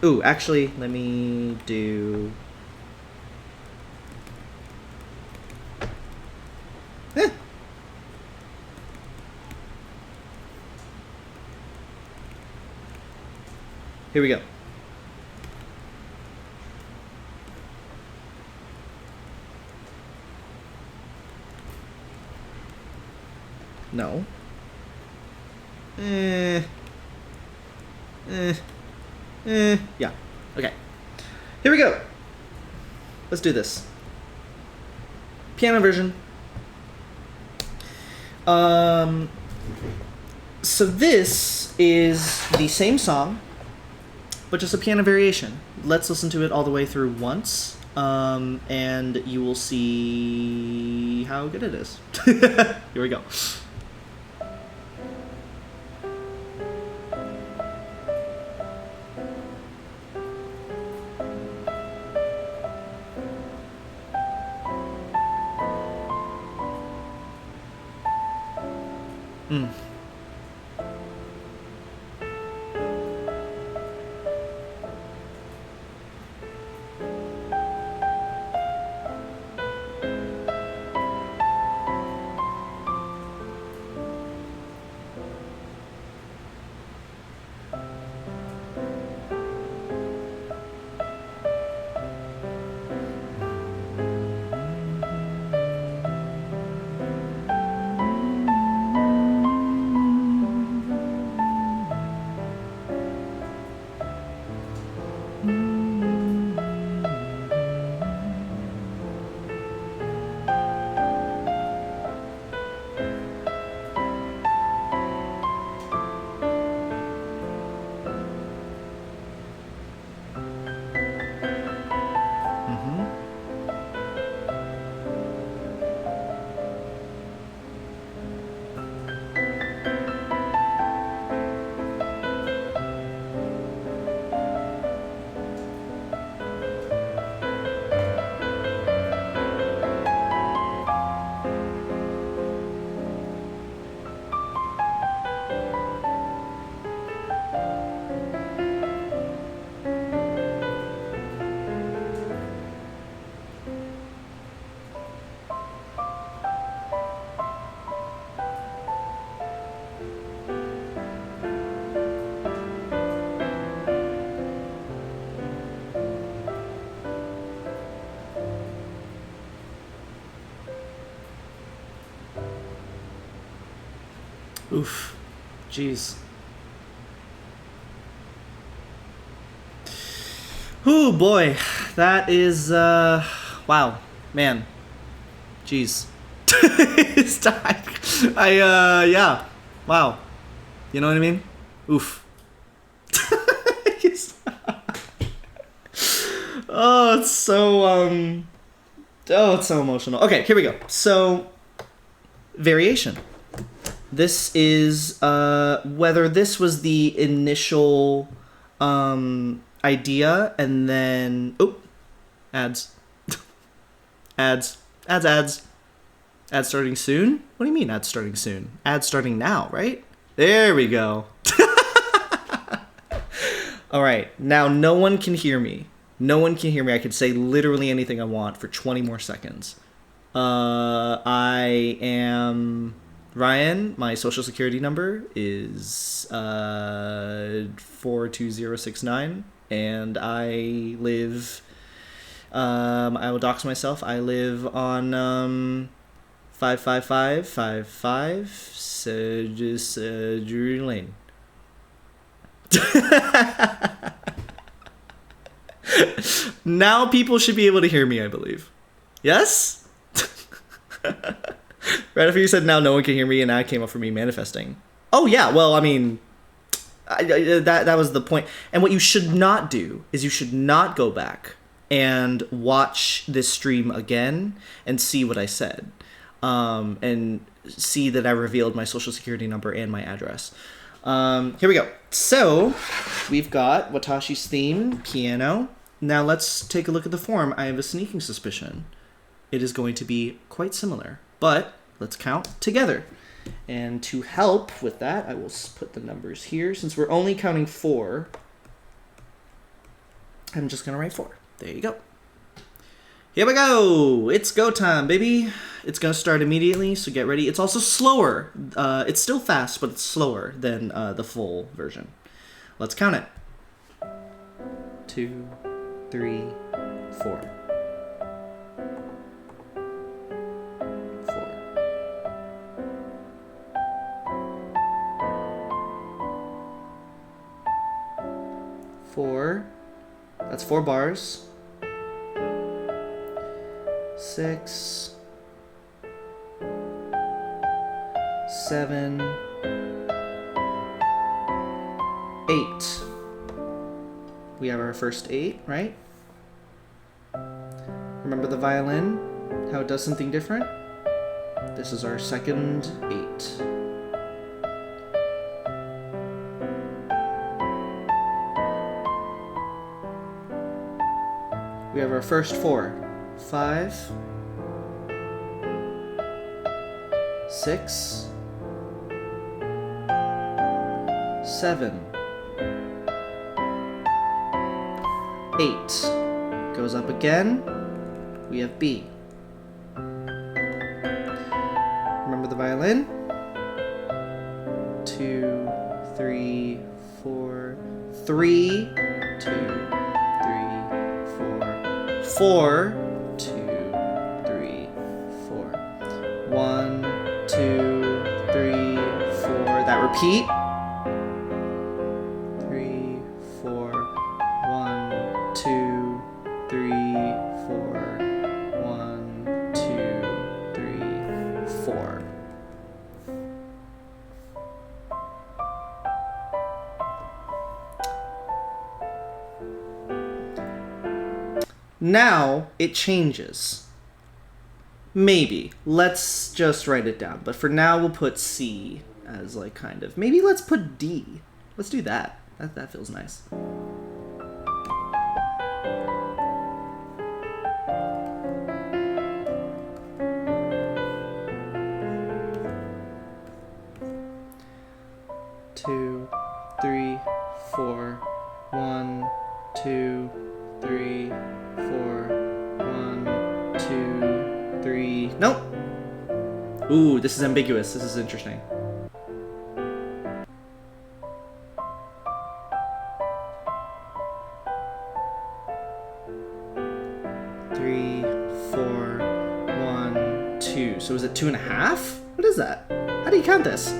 Ooh, actually, let me do... Here we go. No. Yeah. Okay. Here we go. Let's do this. Piano version. So this is the same song, but just a piano variation. Let's listen to it all the way through once, and you will see how good it is. Here we go. Oof. Jeez. Ooh, boy. That is, wow. Man. Jeez. It's time. Yeah. Wow. You know what I mean? Oof. Oh, it's so, it's so emotional. Okay, here we go. So, variation. This is, whether this was the initial, idea, and then ads, ads, ads, ads, ads starting soon. What do you mean ads starting soon? Ads starting now, right? There we go. All right, now no one can hear me. No one can hear me. I could say literally anything I want for 20 more seconds. I am Ryan. My social security number is 42069, and I live. I will dox myself. I live on 55555 Drury Lane. Now people should be able to hear me, I believe. Yes? Right after you said now no one can hear me, and that came up for me manifesting. Oh yeah, well, I mean, that was the point. And what you should not do is you should not go back and watch this stream again and see what I said. And see that I revealed my social security number and my address. Here we go. So, we've got Watashi's theme, piano. Now let's take a look at the form. I have a sneaking suspicion it is going to be quite similar. But let's count together. And to help with that, I will put the numbers here. Since we're only counting 4, I'm just going to write 4. There you go. Here we go. It's go time, baby. It's going to start immediately, so get ready. It's also slower. It's still fast, but it's slower than the full version. Let's count it. 2, 3, 4. 4. That's 4 bars. 6, 7, 8. We have our first 8, right? Remember the violin? How it does something different? This is our second 8. We have our first 4. 5, 6, 7, 8. Goes up again. We have B. Remember the violin? 2, 3, 4, 3, 2, 3, 4, 4, 2, 3, 4. 1, 2, 3, 4. That repeat. 3, 4. 1, 2, 3, 4. 1, 2, 3, 4. Now it changes. Maybe. Let's just write it down. But for now, we'll put C as like kind of. Maybe let's put D. Let's do that. That feels nice. Two, 3, 4. 1, 2, 3, 4. 1, 2, 3. Nope. Ooh, this is ambiguous. This is interesting. 3, 4, 1, 2. So is it 2.5? What is that? How do you count this?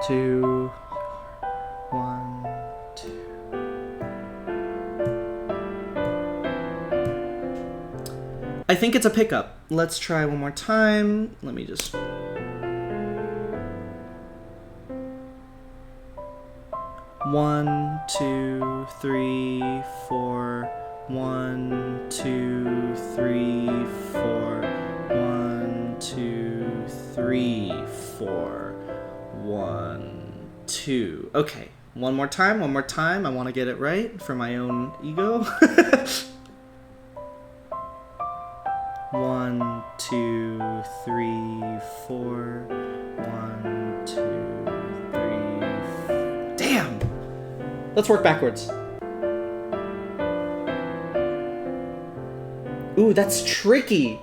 2, 1, 2. I think it's a pickup. Let's try one more time. Let me just. 1, 2, 3, 4. 1, 2, 3, 4. 1, 2, 3, 4. 1, 2. Okay, one more time. I want to get it right for my own ego. 1, 2, 3, 4. 1, 2, 3. Damn! Let's work backwards. Ooh, that's tricky.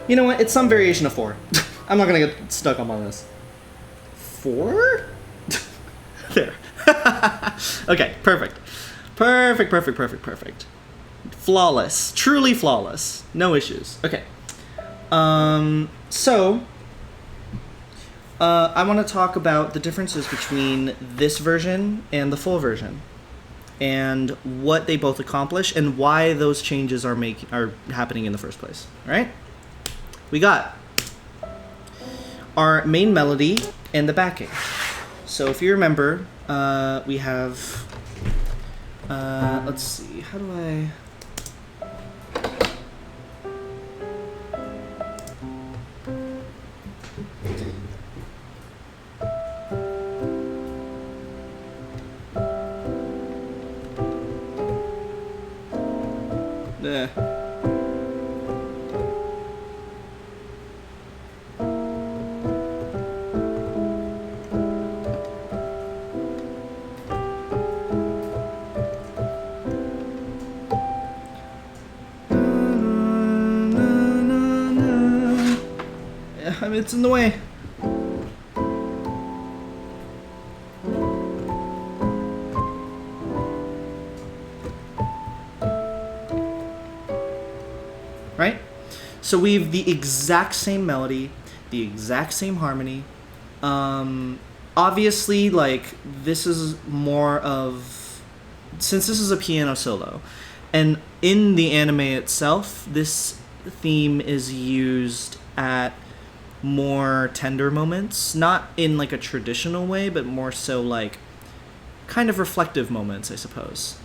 You know what? It's some variation of 4. I'm not gonna get stuck up on this. 4? There. Okay, perfect. Perfect. Flawless. Truly flawless. No issues. Okay. So, I want to talk about the differences between this version and the full version, and what they both accomplish, and why those changes are happening in the first place. All right? We got our main melody and the backing. So if you remember, we have, let's see, how do I... It's in the way. Right? So we have the exact same melody, the exact same harmony. Obviously, like, this is more of... Since this is a piano solo, and in the anime itself, this theme is used at more tender moments, not in like a traditional way, but more so like kind of reflective moments, I suppose.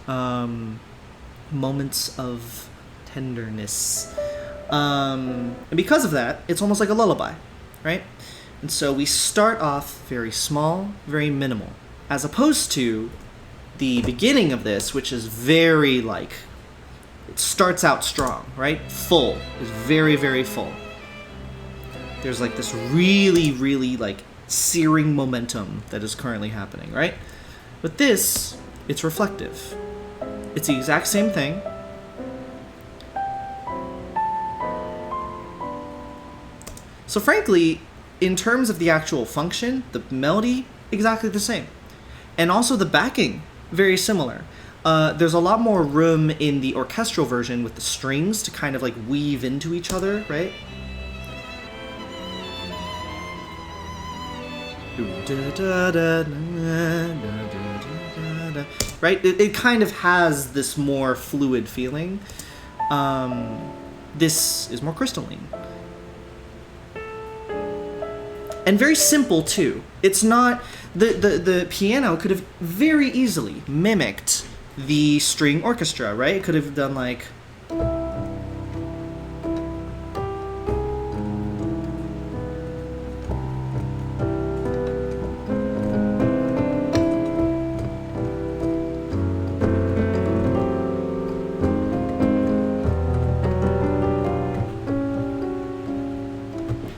Moments of tenderness. And because of that, it's almost like a lullaby, right? And so we start off very small, very minimal, as opposed to the beginning of this, which is very like, it starts out strong, right? Full. It's very, very full. There's like this really, really like searing momentum that is currently happening, right? But this, it's reflective. It's the exact same thing. So frankly, in terms of the actual function, the melody, exactly the same. And also the backing, very similar. There's a lot more room in the orchestral version with the strings to kind of like weave into each other, right? Right? It kind of has this more fluid feeling. This is more crystalline. And very simple, too. It's not... The piano could have very easily mimicked the string orchestra, right? It could have done, like...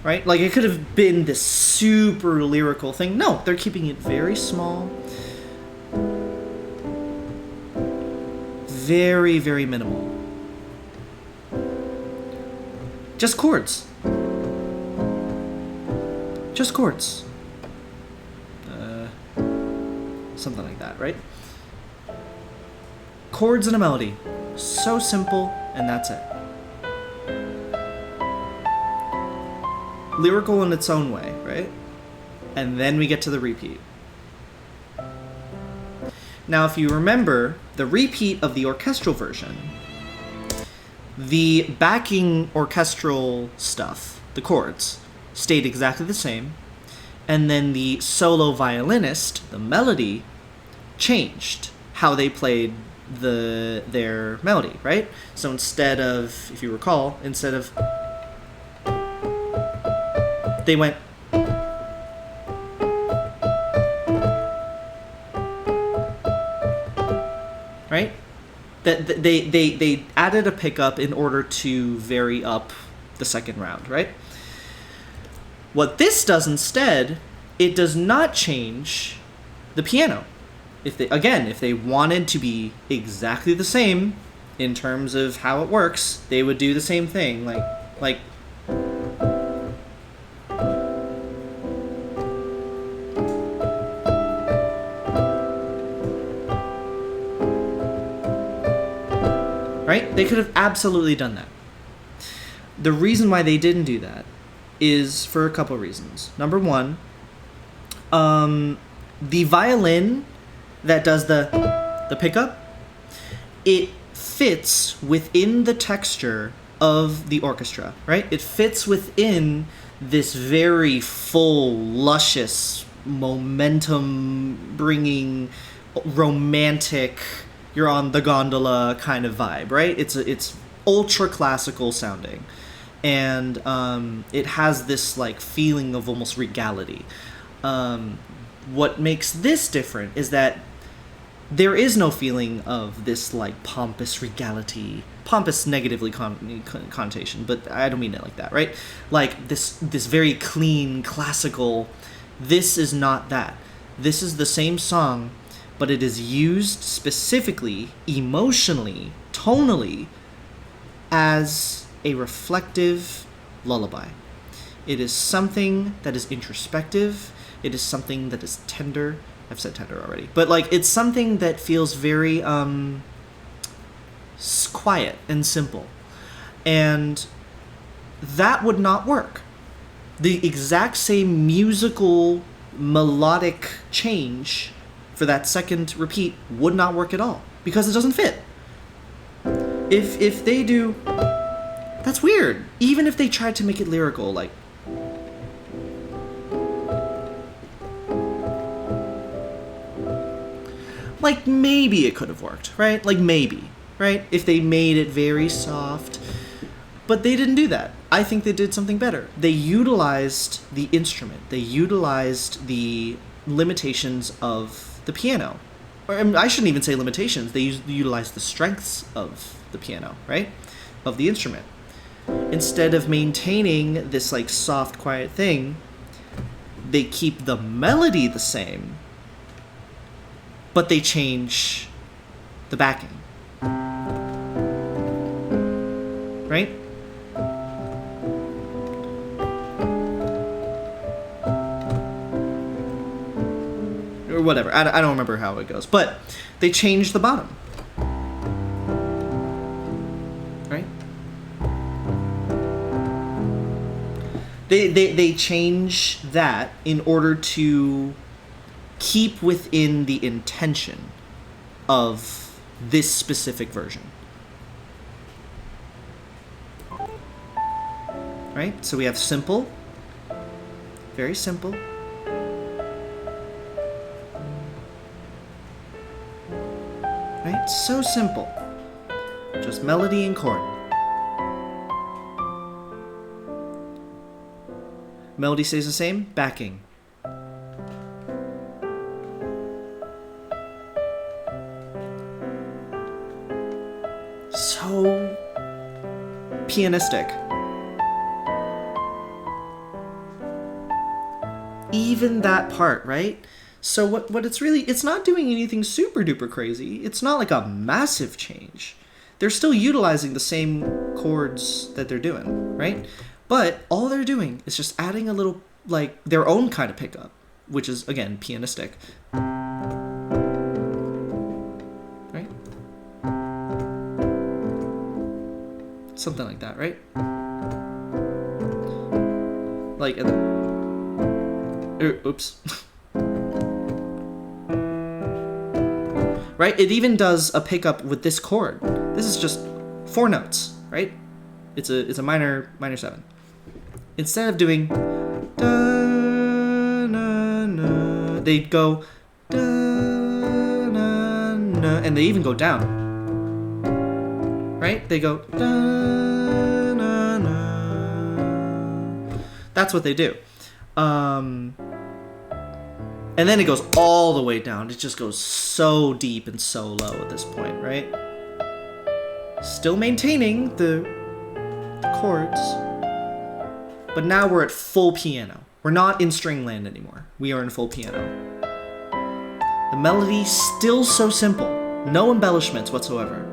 Right? Like, it could have been this super lyrical thing. No, they're keeping it very small. Very, very minimal. Just chords. Just chords. Something like that, right? Chords and a melody. So simple, and that's it. Lyrical in its own way, right? And then we get to the repeat. Now, if you remember, the repeat of the orchestral version, the backing orchestral stuff, the chords, stayed exactly the same, And then the solo violinist, the melody, changed how they played their melody, right? So instead of, if you recall, they went, right? That they added a pickup in order to vary up the second round, right? What this does instead, it does not change the piano. If they wanted to be exactly the same in terms of how it works, they would do the same thing, like right? They could have absolutely done that. The reason why they didn't do that is for a couple reasons. Number one, the violin that does the pickup, it fits within the texture of the orchestra, right? It fits within this very full, luscious, momentum-bringing, romantic, you're on the gondola kind of vibe, right? It's ultra classical sounding, and it has this like feeling of almost regality. What makes this different is that there is no feeling of this like pompous regality, pompous negatively connotation, but I don't mean it like that, right? Like this very clean classical. This is not that. This is the same song, but it is used specifically, emotionally, tonally, as a reflective lullaby. It is something that is introspective. It is something that is tender. I've said tender already. But, like, it's something that feels very quiet and simple. And that would not work. The exact same musical, melodic change for that second repeat would not work at all. Because it doesn't fit. If they do... That's weird. Even if they tried to make it lyrical, like... Like, maybe it could have worked, right? Like, maybe, right? If they made it very soft. But they didn't do that. I think they did something better. They utilized the instrument. They utilized the limitations of the piano. Or I shouldn't even say limitations. They utilized the strengths of the piano, right? Of the instrument. Instead of maintaining this, like, soft, quiet thing, they keep the melody the same, but they change the backing. Right? Or whatever. I don't remember how it goes. But they change the bottom. Right? They change that in order to keep within the intention of this specific version. Right? So we have simple, very simple. Right? So simple. Just melody and chord. Melody stays the same, backing. So pianistic. Even that part, right? So what it's not doing anything super duper crazy. It's not like a massive change. They're still utilizing the same chords that they're doing, right? But all they're doing is just adding a little, like, their own kind of pickup, which is, again, pianistic. Right? Something like that, right? Like, oops. Right? It even does a pickup with this chord. This is just 4 notes, right? It's a minor 7. Instead of doing da, na, they'd go da, na, na, and they even go down. Right? They go da, na, na. That's what they do. And then it goes all the way down. It just goes so deep and so low at this point, right? Still maintaining the chords. But now we're at full piano. We're not in string land anymore. We are in full piano. The melody still so simple. No embellishments whatsoever.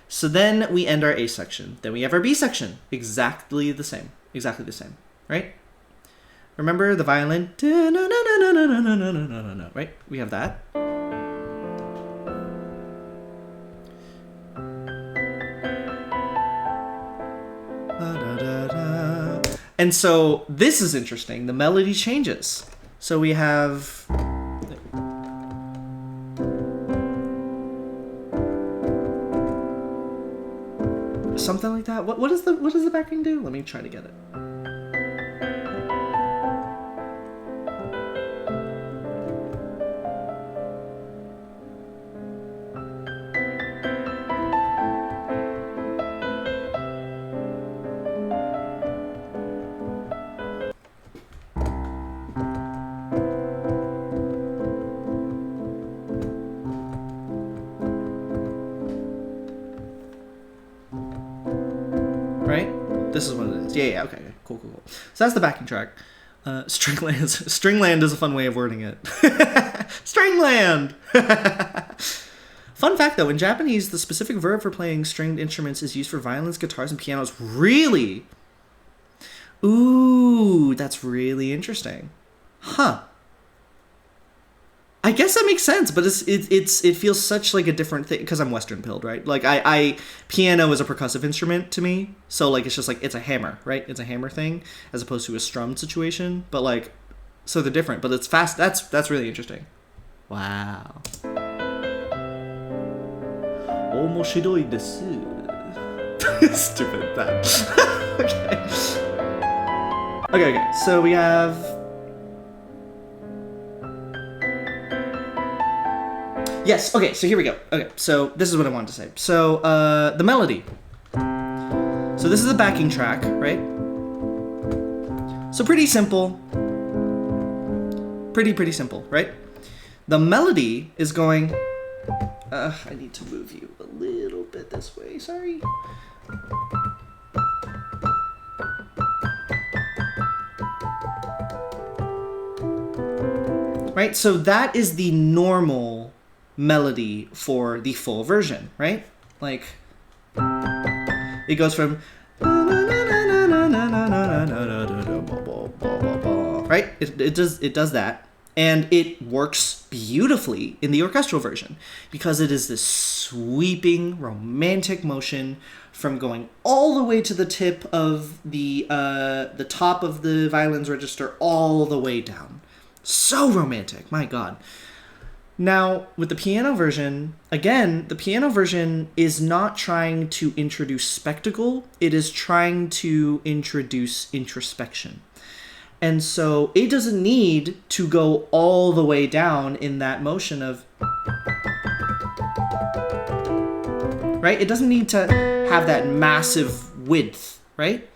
So then we end our A section. Then we have our B section. Exactly the same. Exactly the same. Right? Remember the violin? Right? We have that. And so this is interesting. The melody changes. So we have... something like that. What does the backing do? Let me try to get it. Right? This is what it is. Yeah, okay. Cool. So that's the backing track. Stringland is a fun way of wording it. Stringland! Fun fact though, in Japanese, the specific verb for playing stringed instruments is used for violins, guitars, and pianos. Really? Ooh, that's really interesting. Huh. I guess that makes sense, but it feels such like a different thing because I'm Western pilled, right? Like piano is a percussive instrument to me, so like it's just like it's a hammer, right? It's a hammer thing as opposed to a strummed situation, but like so they're different, but it's fast. That's really interesting. Wow. Omoshiroi desu. Stupid that. Okay. So we have. Yes, okay, so here we go. Okay, so this is what I wanted to say. So, the melody. So this is the backing track, right? So pretty simple. Pretty simple, right? The melody is going... I need to move you a little bit this way, sorry. Right, so that is the normal... melody for the full version, right? Like it goes from right? It does that, and it works beautifully in the orchestral version because it is this sweeping romantic motion from going all the way to the tip of the top of the violin's register all the way down. So romantic, my God. Now, with the piano version, again, the piano version is not trying to introduce spectacle. It is trying to introduce introspection. And so it doesn't need to go all the way down in that motion of... right? It doesn't need to have that massive width, right?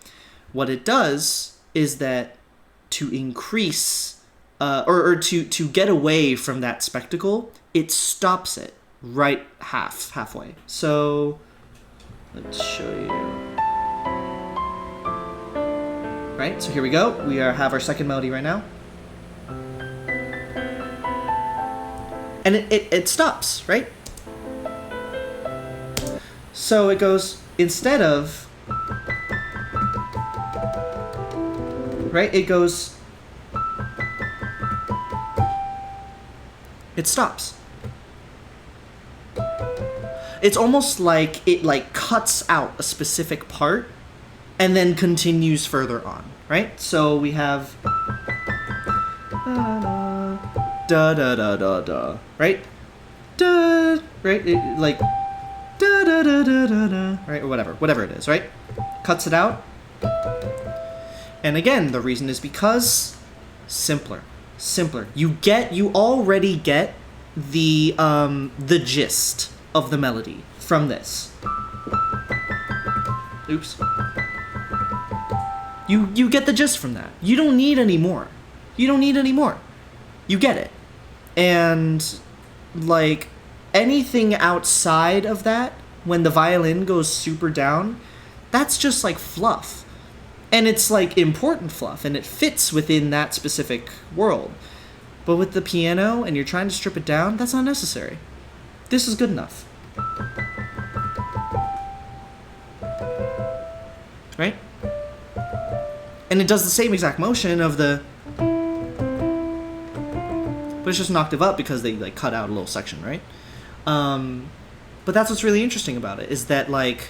What it does is that to increase... or to get away from that spectacle, it stops it right halfway. So let's show you. Right, so here we go. We have our second melody right now. And it stops, right? So it goes, instead of... right, it goes... it stops. It's almost like it like cuts out a specific part and then continues further on, right? So we have da da da da da, right? Da, right? Like da da da da da da, right? Or whatever it is, right? Cuts it out. And again, the reason is because simpler. You already get the gist of the melody from this. Oops. You get the gist from that. You don't need any more. You get it. And like anything outside of that, when the violin goes super down, that's just like fluff. And it's like important fluff, and it fits within that specific world. But with the piano, and you're trying to strip it down, that's not necessary. This is good enough. Right? And it does the same exact motion of the... But it's just an octave up because they like cut out a little section, right? But that's what's really interesting about it, is that like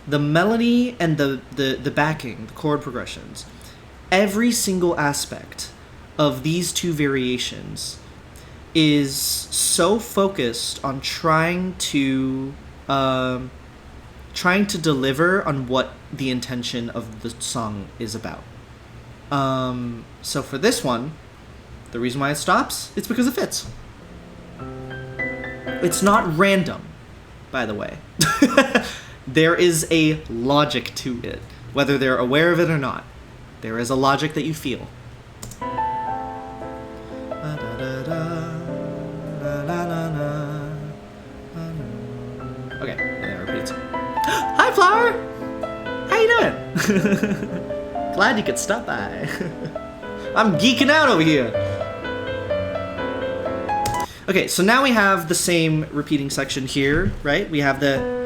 the melody and the backing, the chord progressions, every single aspect of these two variations is so focused on trying to deliver on what the intention of the song is about. So for this one, the reason why it stops, it's because it fits. It's not random, by the way. There is a logic to it, whether they're aware of it or not. There is a logic that you feel. Okay, and then it repeats. Hi, Flower! How you doing? Glad you could stop by. I'm geeking out over here. Okay, so now we have the same repeating section here, right? We have the...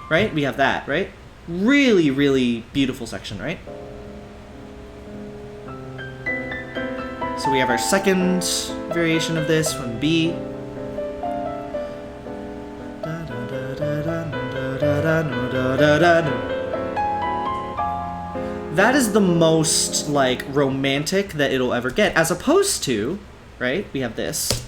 Right? We have that, right? Really, really beautiful section, right? So we have our second variation of this from B. That is the most, like, romantic that it'll ever get, as opposed to, right? We have this.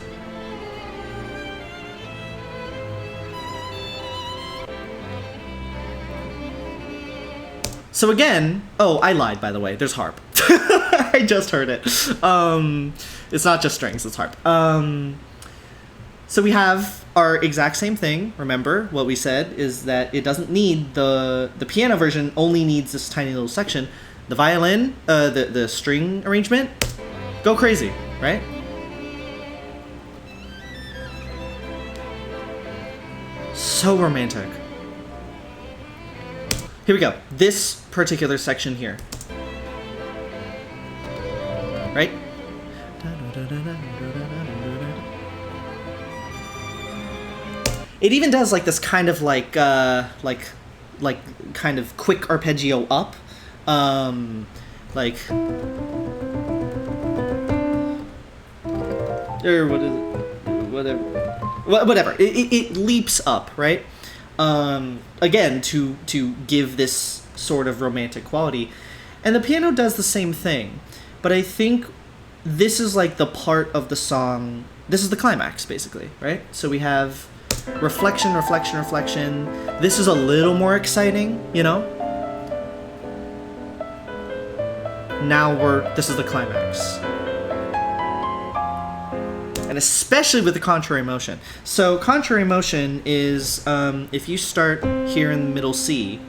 So again, oh, I lied, by the way. There's harp. I just heard it. It's not just strings, it's harp. So we have our exact same thing. Remember, what we said is that it doesn't need the piano version only needs this tiny little section. The violin, the string arrangement, go crazy, right? So romantic. Here we go. This particular section here. Right? It even does like this kind of like kind of quick arpeggio up. Like or what is it? Whatever. It leaps up, right? Again, to give this sort of romantic quality. And the piano does the same thing. But I think this is like the part of the song, this is the climax, basically, right? So we have reflection, reflection, reflection. This is a little more exciting, you know? Now this is the climax. And especially with the contrary motion. So contrary motion is if you start here in the middle C,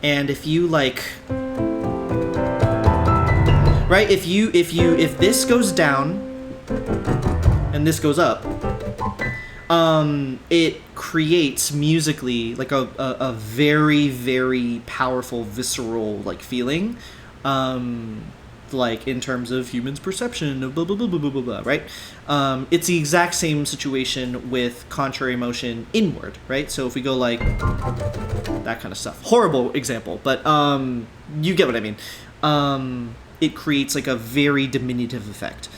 and if you like, right? If this goes down and this goes up, it creates musically like a very, very powerful, visceral like feeling. Like in terms of humans' perception of blah blah blah blah blah blah, blah, right? It's the exact same situation with contrary motion inward, right? So if we go like that kind of stuff, horrible example, but you get what I mean. It creates like a very diminutive effect,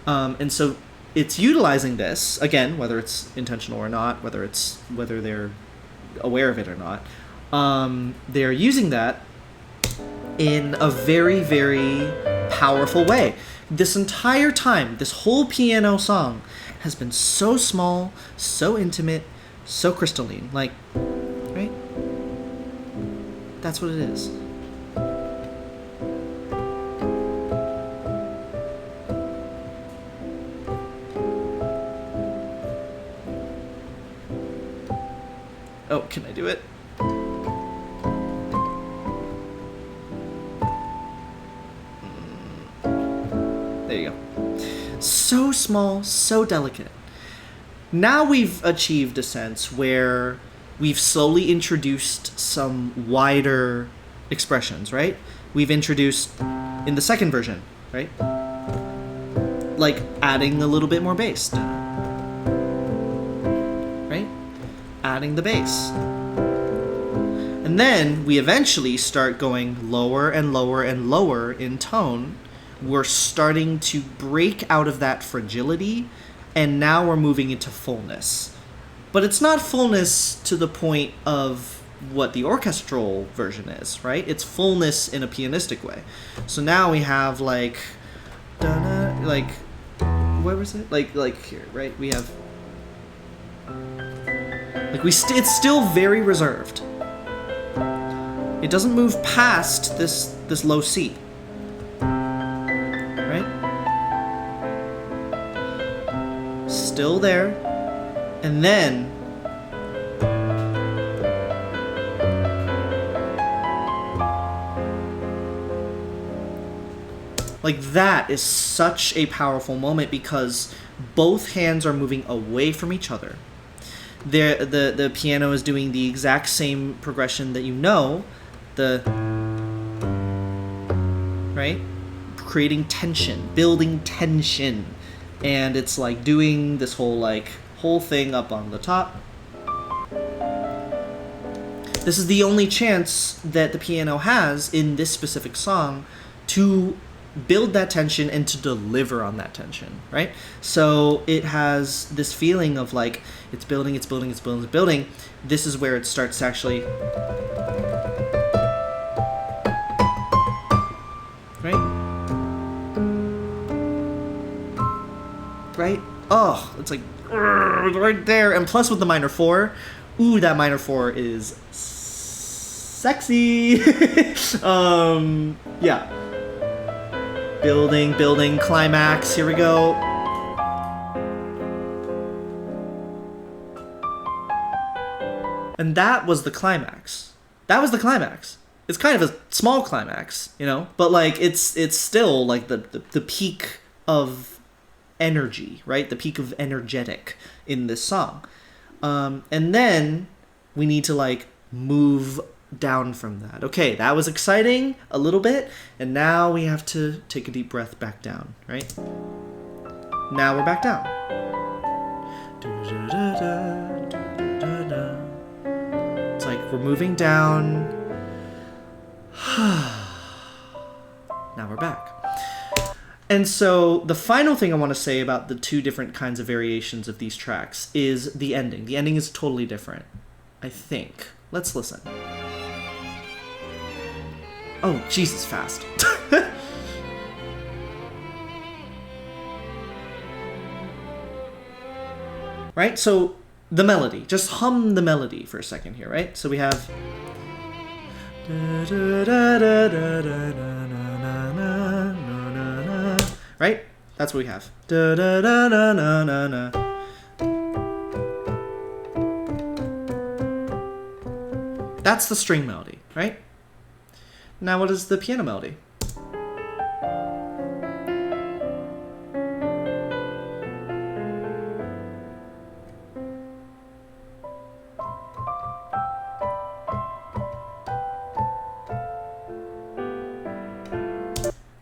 and so it's utilizing this again, whether it's intentional or not, whether they're aware of it or not. They're using that in a very, very powerful way. This entire time, this whole piano song has been so small, so intimate, so crystalline. Like, right? That's what it is. Oh, can I do it? There you go. So small, so delicate. Now we've achieved a sense where we've slowly introduced some wider expressions, right? We've introduced, in the second version, right? Like adding a little bit more bass. Right? Adding the bass. And then we eventually start going lower and lower and lower in tone. We're starting to break out of that fragility, and now we're moving into fullness. But it's not fullness to the point of what the orchestral version is, right? It's fullness in a pianistic way. So now we have like, where was it? Like here, right? We have, like it's still very reserved. It doesn't move past this low C. Right? Still there. And then like that is such a powerful moment because both hands are moving away from each other. The piano is doing the exact same progression that you know, right? Creating tension, building tension. And it's like doing this whole thing up on the top. This is the only chance that the piano has in this specific song to build that tension and to deliver on that tension, right? So it has this feeling of like it's building, it's building, it's building, it's building. This is where it starts to actually, right? Right? Oh, it's like right there. And plus with the minor 4, ooh, that minor 4 is sexy. Yeah. Building, climax. Here we go. And that was the climax. That was the climax. It's kind of a small climax, you know, but like it's still like the peak of energy, right? The peak of energetic in this song. And then we need to like move down from that. Okay, that was exciting a little bit, and now we have to take a deep breath back down, right? Now we're back down. It's like we're moving down. Now we're back. And so the final thing I want to say about the two different kinds of variations of these tracks is the ending. The ending is totally different, I think. Let's listen. Oh, Jesus, fast. Right? So the melody. Just hum the melody for a second here, right? So we have... Right? That's what we have. That's the string melody, right? Now what is the piano melody?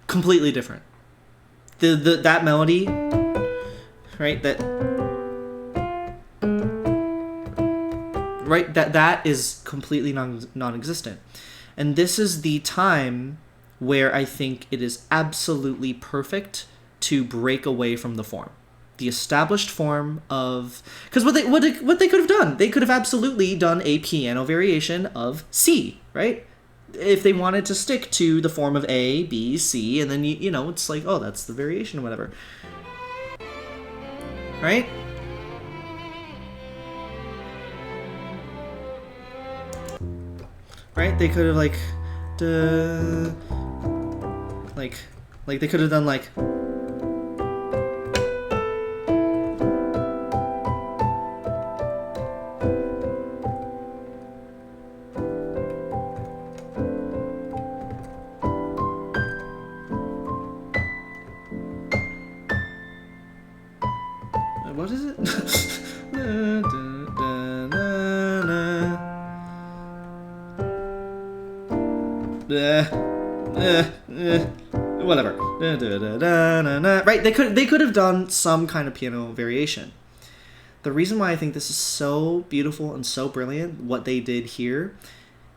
Completely different. That melody, right? That is completely non-existent. And this is the time where I think it is absolutely perfect to break away from the form. The established form of... Because what they could have done, they could have absolutely done a piano variation of C, right? If they wanted to stick to the form of A, B, C, and then, you know, it's like, oh, that's the variation or whatever. Right? right? They could have like, like they could have done like. What is it? Whatever. Right? They could have done some kind of piano variation. The reason why I think this is so beautiful and so brilliant, what they did here,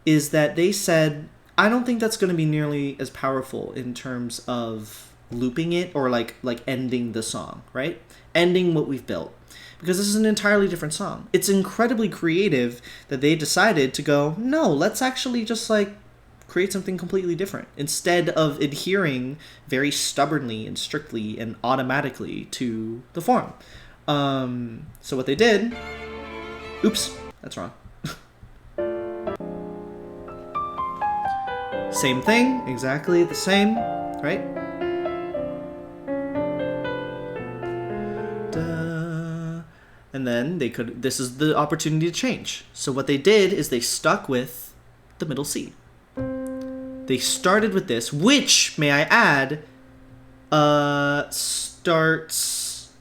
is that they said, I don't think that's going to be nearly as powerful in terms of looping it or like ending the song, right? Ending what we've built. Because this is an entirely different song. It's incredibly creative that they decided to go, no, let's actually just like create something completely different instead of adhering very stubbornly and strictly and automatically to the form. So what they did, oops, that's wrong. Same thing, exactly the same, right? And then they could, this is the opportunity to change. So what they did is they stuck with the middle C. They started with this, which, may I add, starts...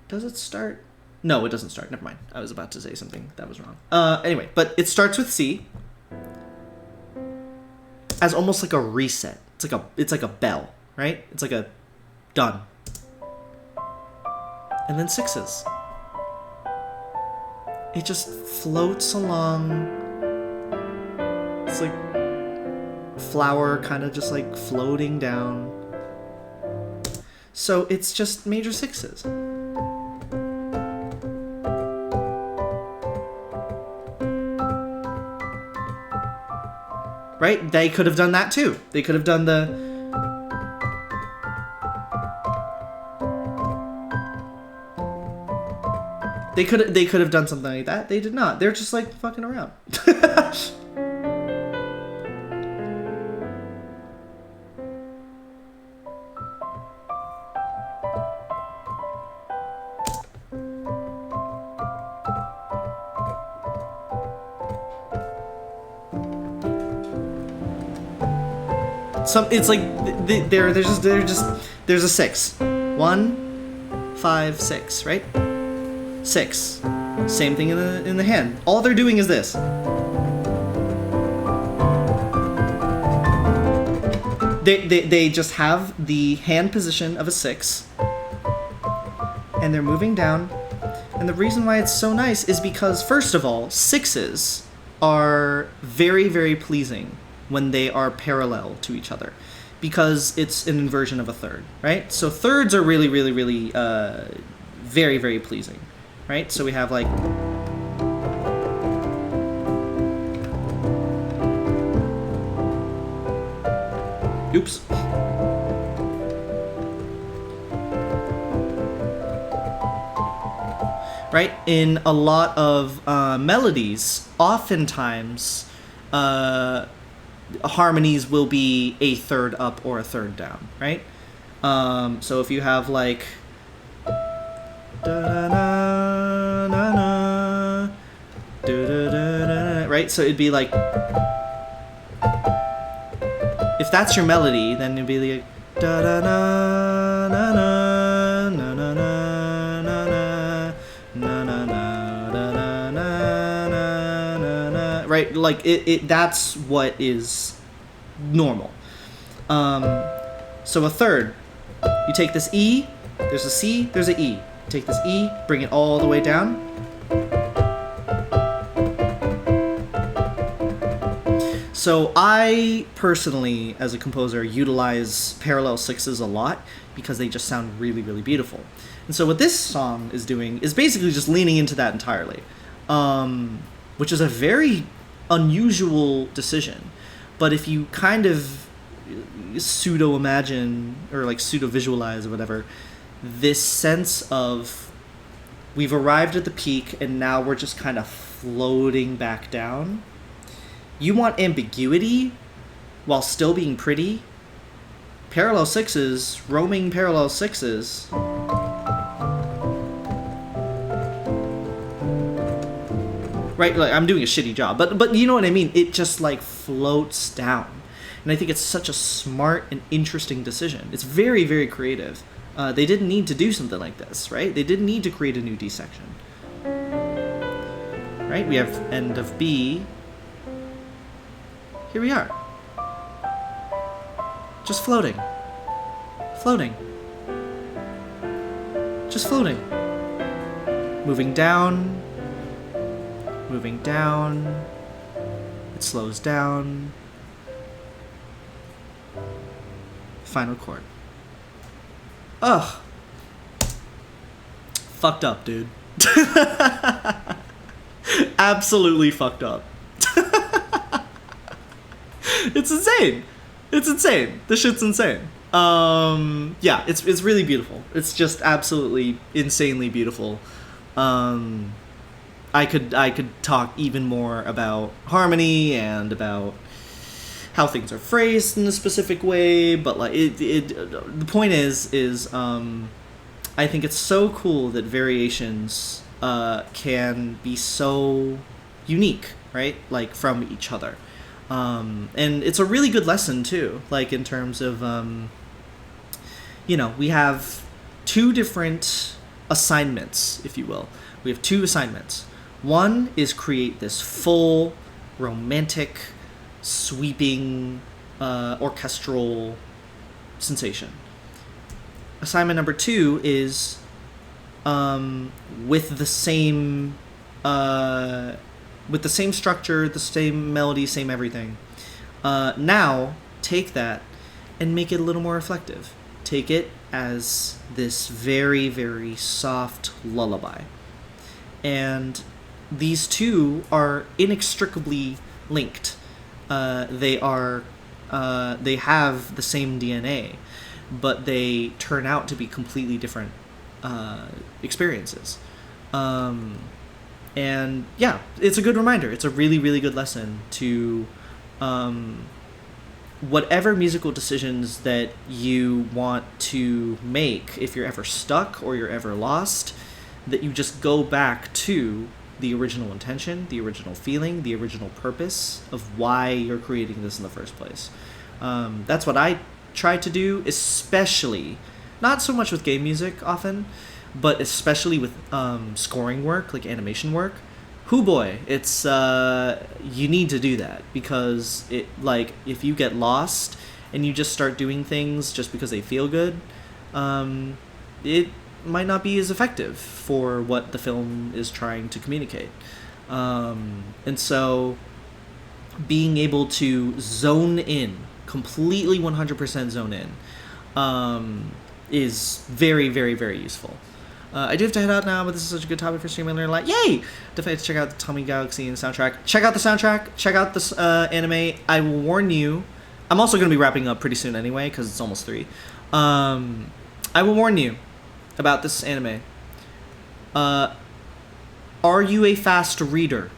Does it start? No, it doesn't start. Never mind. I was about to say something that was wrong. Anyway, but it starts with C as almost like a reset. It's like a bell, right? It's like a done. And then sixes. It just floats along. It's like flower kind of just like floating down. So it's just major sixes. Right? They could have done that too. They could have done the... They could have done something like that. They did not. They're just like fucking around. It's like there's a 6. 1, 5, 6, right? 6. Same thing in the hand. All they're doing is this. They just have the hand position of a 6, and they're moving down. And the reason why it's so nice is because, first of all, 6s are very, very pleasing when they are parallel to each other, because it's an inversion of a third, right? So thirds are really, really, really very, very pleasing, right? So we have like... Oops. Right? In a lot of melodies, oftentimes harmonies will be a third up or a third down, right? So if you have like... Right? So it'd be like... If that's your melody, then it'd be like... Right? Like, that's what is normal. So a third. You take this E, there's a C, there's a E. Take this E, bring it all the way down. So I personally, as a composer, utilize parallel 6s a lot because they just sound really, really beautiful. And so what this song is doing is basically just leaning into that entirely, which is a very unusual decision. But if you kind of pseudo-imagine or like pseudo-visualize or whatever, this sense of we've arrived at the peak and now we're just kind of floating back down, You want ambiguity while still being pretty? Parallel sixes, roaming parallel sixes. Right, like I'm doing a shitty job, but you know what I mean. It just like floats down, and I think it's such a smart and interesting decision. It's very, very creative. They didn't need to do something like this, right? They didn't need to create a new D section. Right, we have end of B. Here we are. Just floating. Floating. Just floating. Moving down. Moving down. It slows down. Final chord. Ugh. Fucked up, dude. Absolutely fucked up. It's insane. It's insane. This shit's insane. Yeah, it's really beautiful. It's just absolutely insanely beautiful. I could talk even more about harmony and about how things are phrased in a specific way, but like the point is I think it's so cool that variations can be so unique, right? Like from each other. And it's a really good lesson too, like in terms of we have two different assignments, if you will. We have two assignments. One is create this full, romantic, sweeping, orchestral sensation. Assignment number two is with the same structure, the same melody, same everything. Now take that and make it a little more reflective. Take it as this very, very soft lullaby. And these two are inextricably linked. They have the same DNA, but they turn out to be completely different experiences. And yeah, it's a good reminder. It's a really, really good lesson to whatever musical decisions that you want to make, if you're ever stuck or you're ever lost, that you just go back to the original intention, the original feeling, the original purpose of why you're creating this in the first place. That's what I try to do, especially, not so much with game music often, but especially with scoring work, like animation work. Hoo boy, it's you need to do that, because it, like, if you get lost and you just start doing things just because they feel good, it might not be as effective for what the film is trying to communicate. And so being able to zone in, completely 100% zone in, is very, very, very useful. I do have to head out now, but this is such a good topic for streaming and learn a lot. Yay! Definitely have to check out the Tatami Galaxy and the soundtrack. Check out the soundtrack. Check out this anime. I will warn you. I'm also going to be wrapping up pretty soon anyway, because it's almost 3. I will warn you about this anime. Are you a fast reader?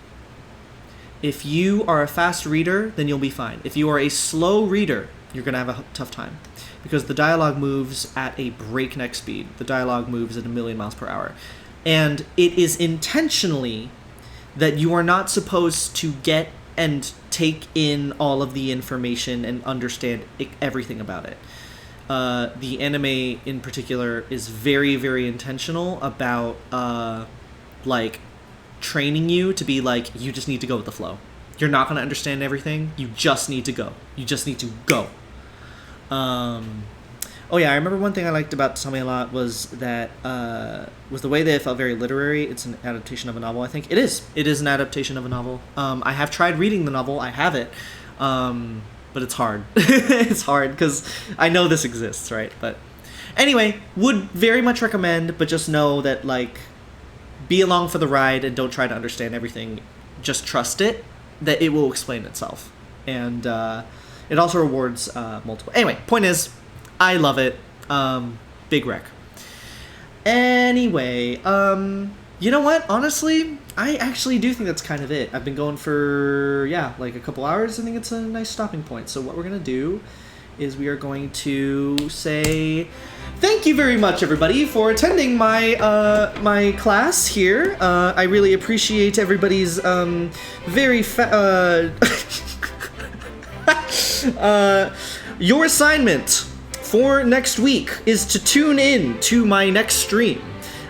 If you are a fast reader, then you'll be fine. If you are a slow reader, you're going to have a tough time, because the dialogue moves at a breakneck speed. The dialogue moves at 1,000,000 miles per hour. And it is intentionally that you are not supposed to get and take in all of the information and understand everything about it. The anime in particular is very, very intentional about like training you to be like, you just need to go with the flow. You're not going to understand everything. You just need to go. You just need to go. Oh yeah, I remember one thing I liked about Tatami a lot was that was the way that it felt very literary. It's an adaptation of a novel, I think. It is an adaptation of a novel. I have tried reading the novel. I have it. But it's hard. It's hard because I know this exists, right? But anyway, would very much recommend, but just know that, like, be along for the ride and don't try to understand everything. Just trust it, that it will explain itself. And it also rewards multiple. Anyway, point is, I love it. Big rec. Anyway, You know what? Honestly, I actually do think that's kind of it. I've been going for, yeah, like a couple hours. I think it's a nice stopping point. So what we're going to do is we are going to say thank you very much, everybody, for attending my my class here. I really appreciate everybody's very your assignment for next week is to tune in to my next stream.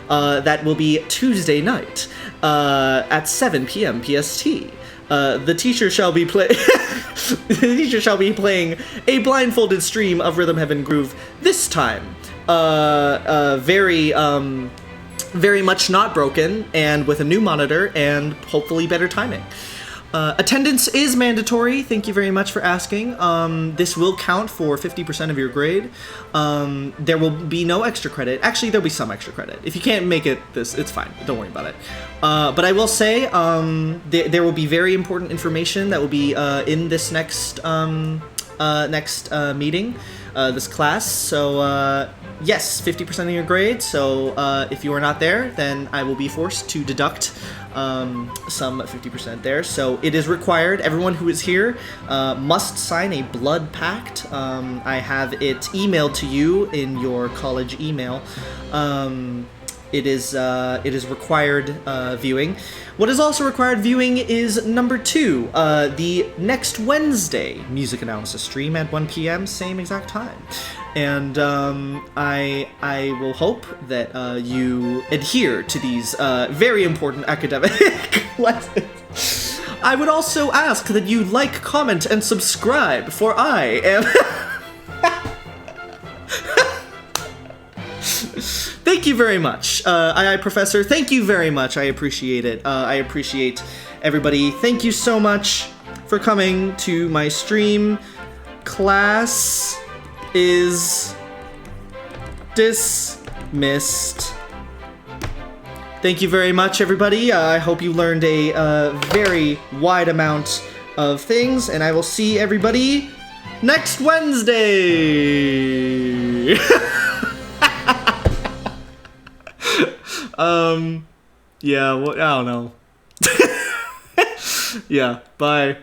That will be Tuesday night at 7 p.m. PST. The teacher shall be playing a blindfolded stream of Rhythm Heaven Groove this time. Very much not broken, and with a new monitor and hopefully better timing. Attendance is mandatory. Thank you very much for asking. This will count for 50% of your grade. There will be no extra credit. Actually, there'll be some extra credit. If you can't make it, it's fine. Don't worry about it. But I will say there will be very important information that will be in this next meeting, this class. So yes, 50% of your grade. So if you are not there, then I will be forced to deduct some 50% there. So it is required. Everyone who is here must sign a blood pact. I have it emailed to you in your college email. It is required viewing. What is also required viewing is number 2, the next Wednesday music analysis stream at 1 p.m. same exact time. And I will hope that you adhere to these very important academic lessons. I would also ask that you like, comment, and subscribe, for I am... Thank you very much, Professor. Thank you very much. I appreciate it. I appreciate everybody. Thank you so much for coming to my stream. Class is dismissed. Thank you very much, everybody. I hope you learned a very wide amount of things, and I will see everybody next Wednesday. Yeah, well, I don't know. Yeah, bye.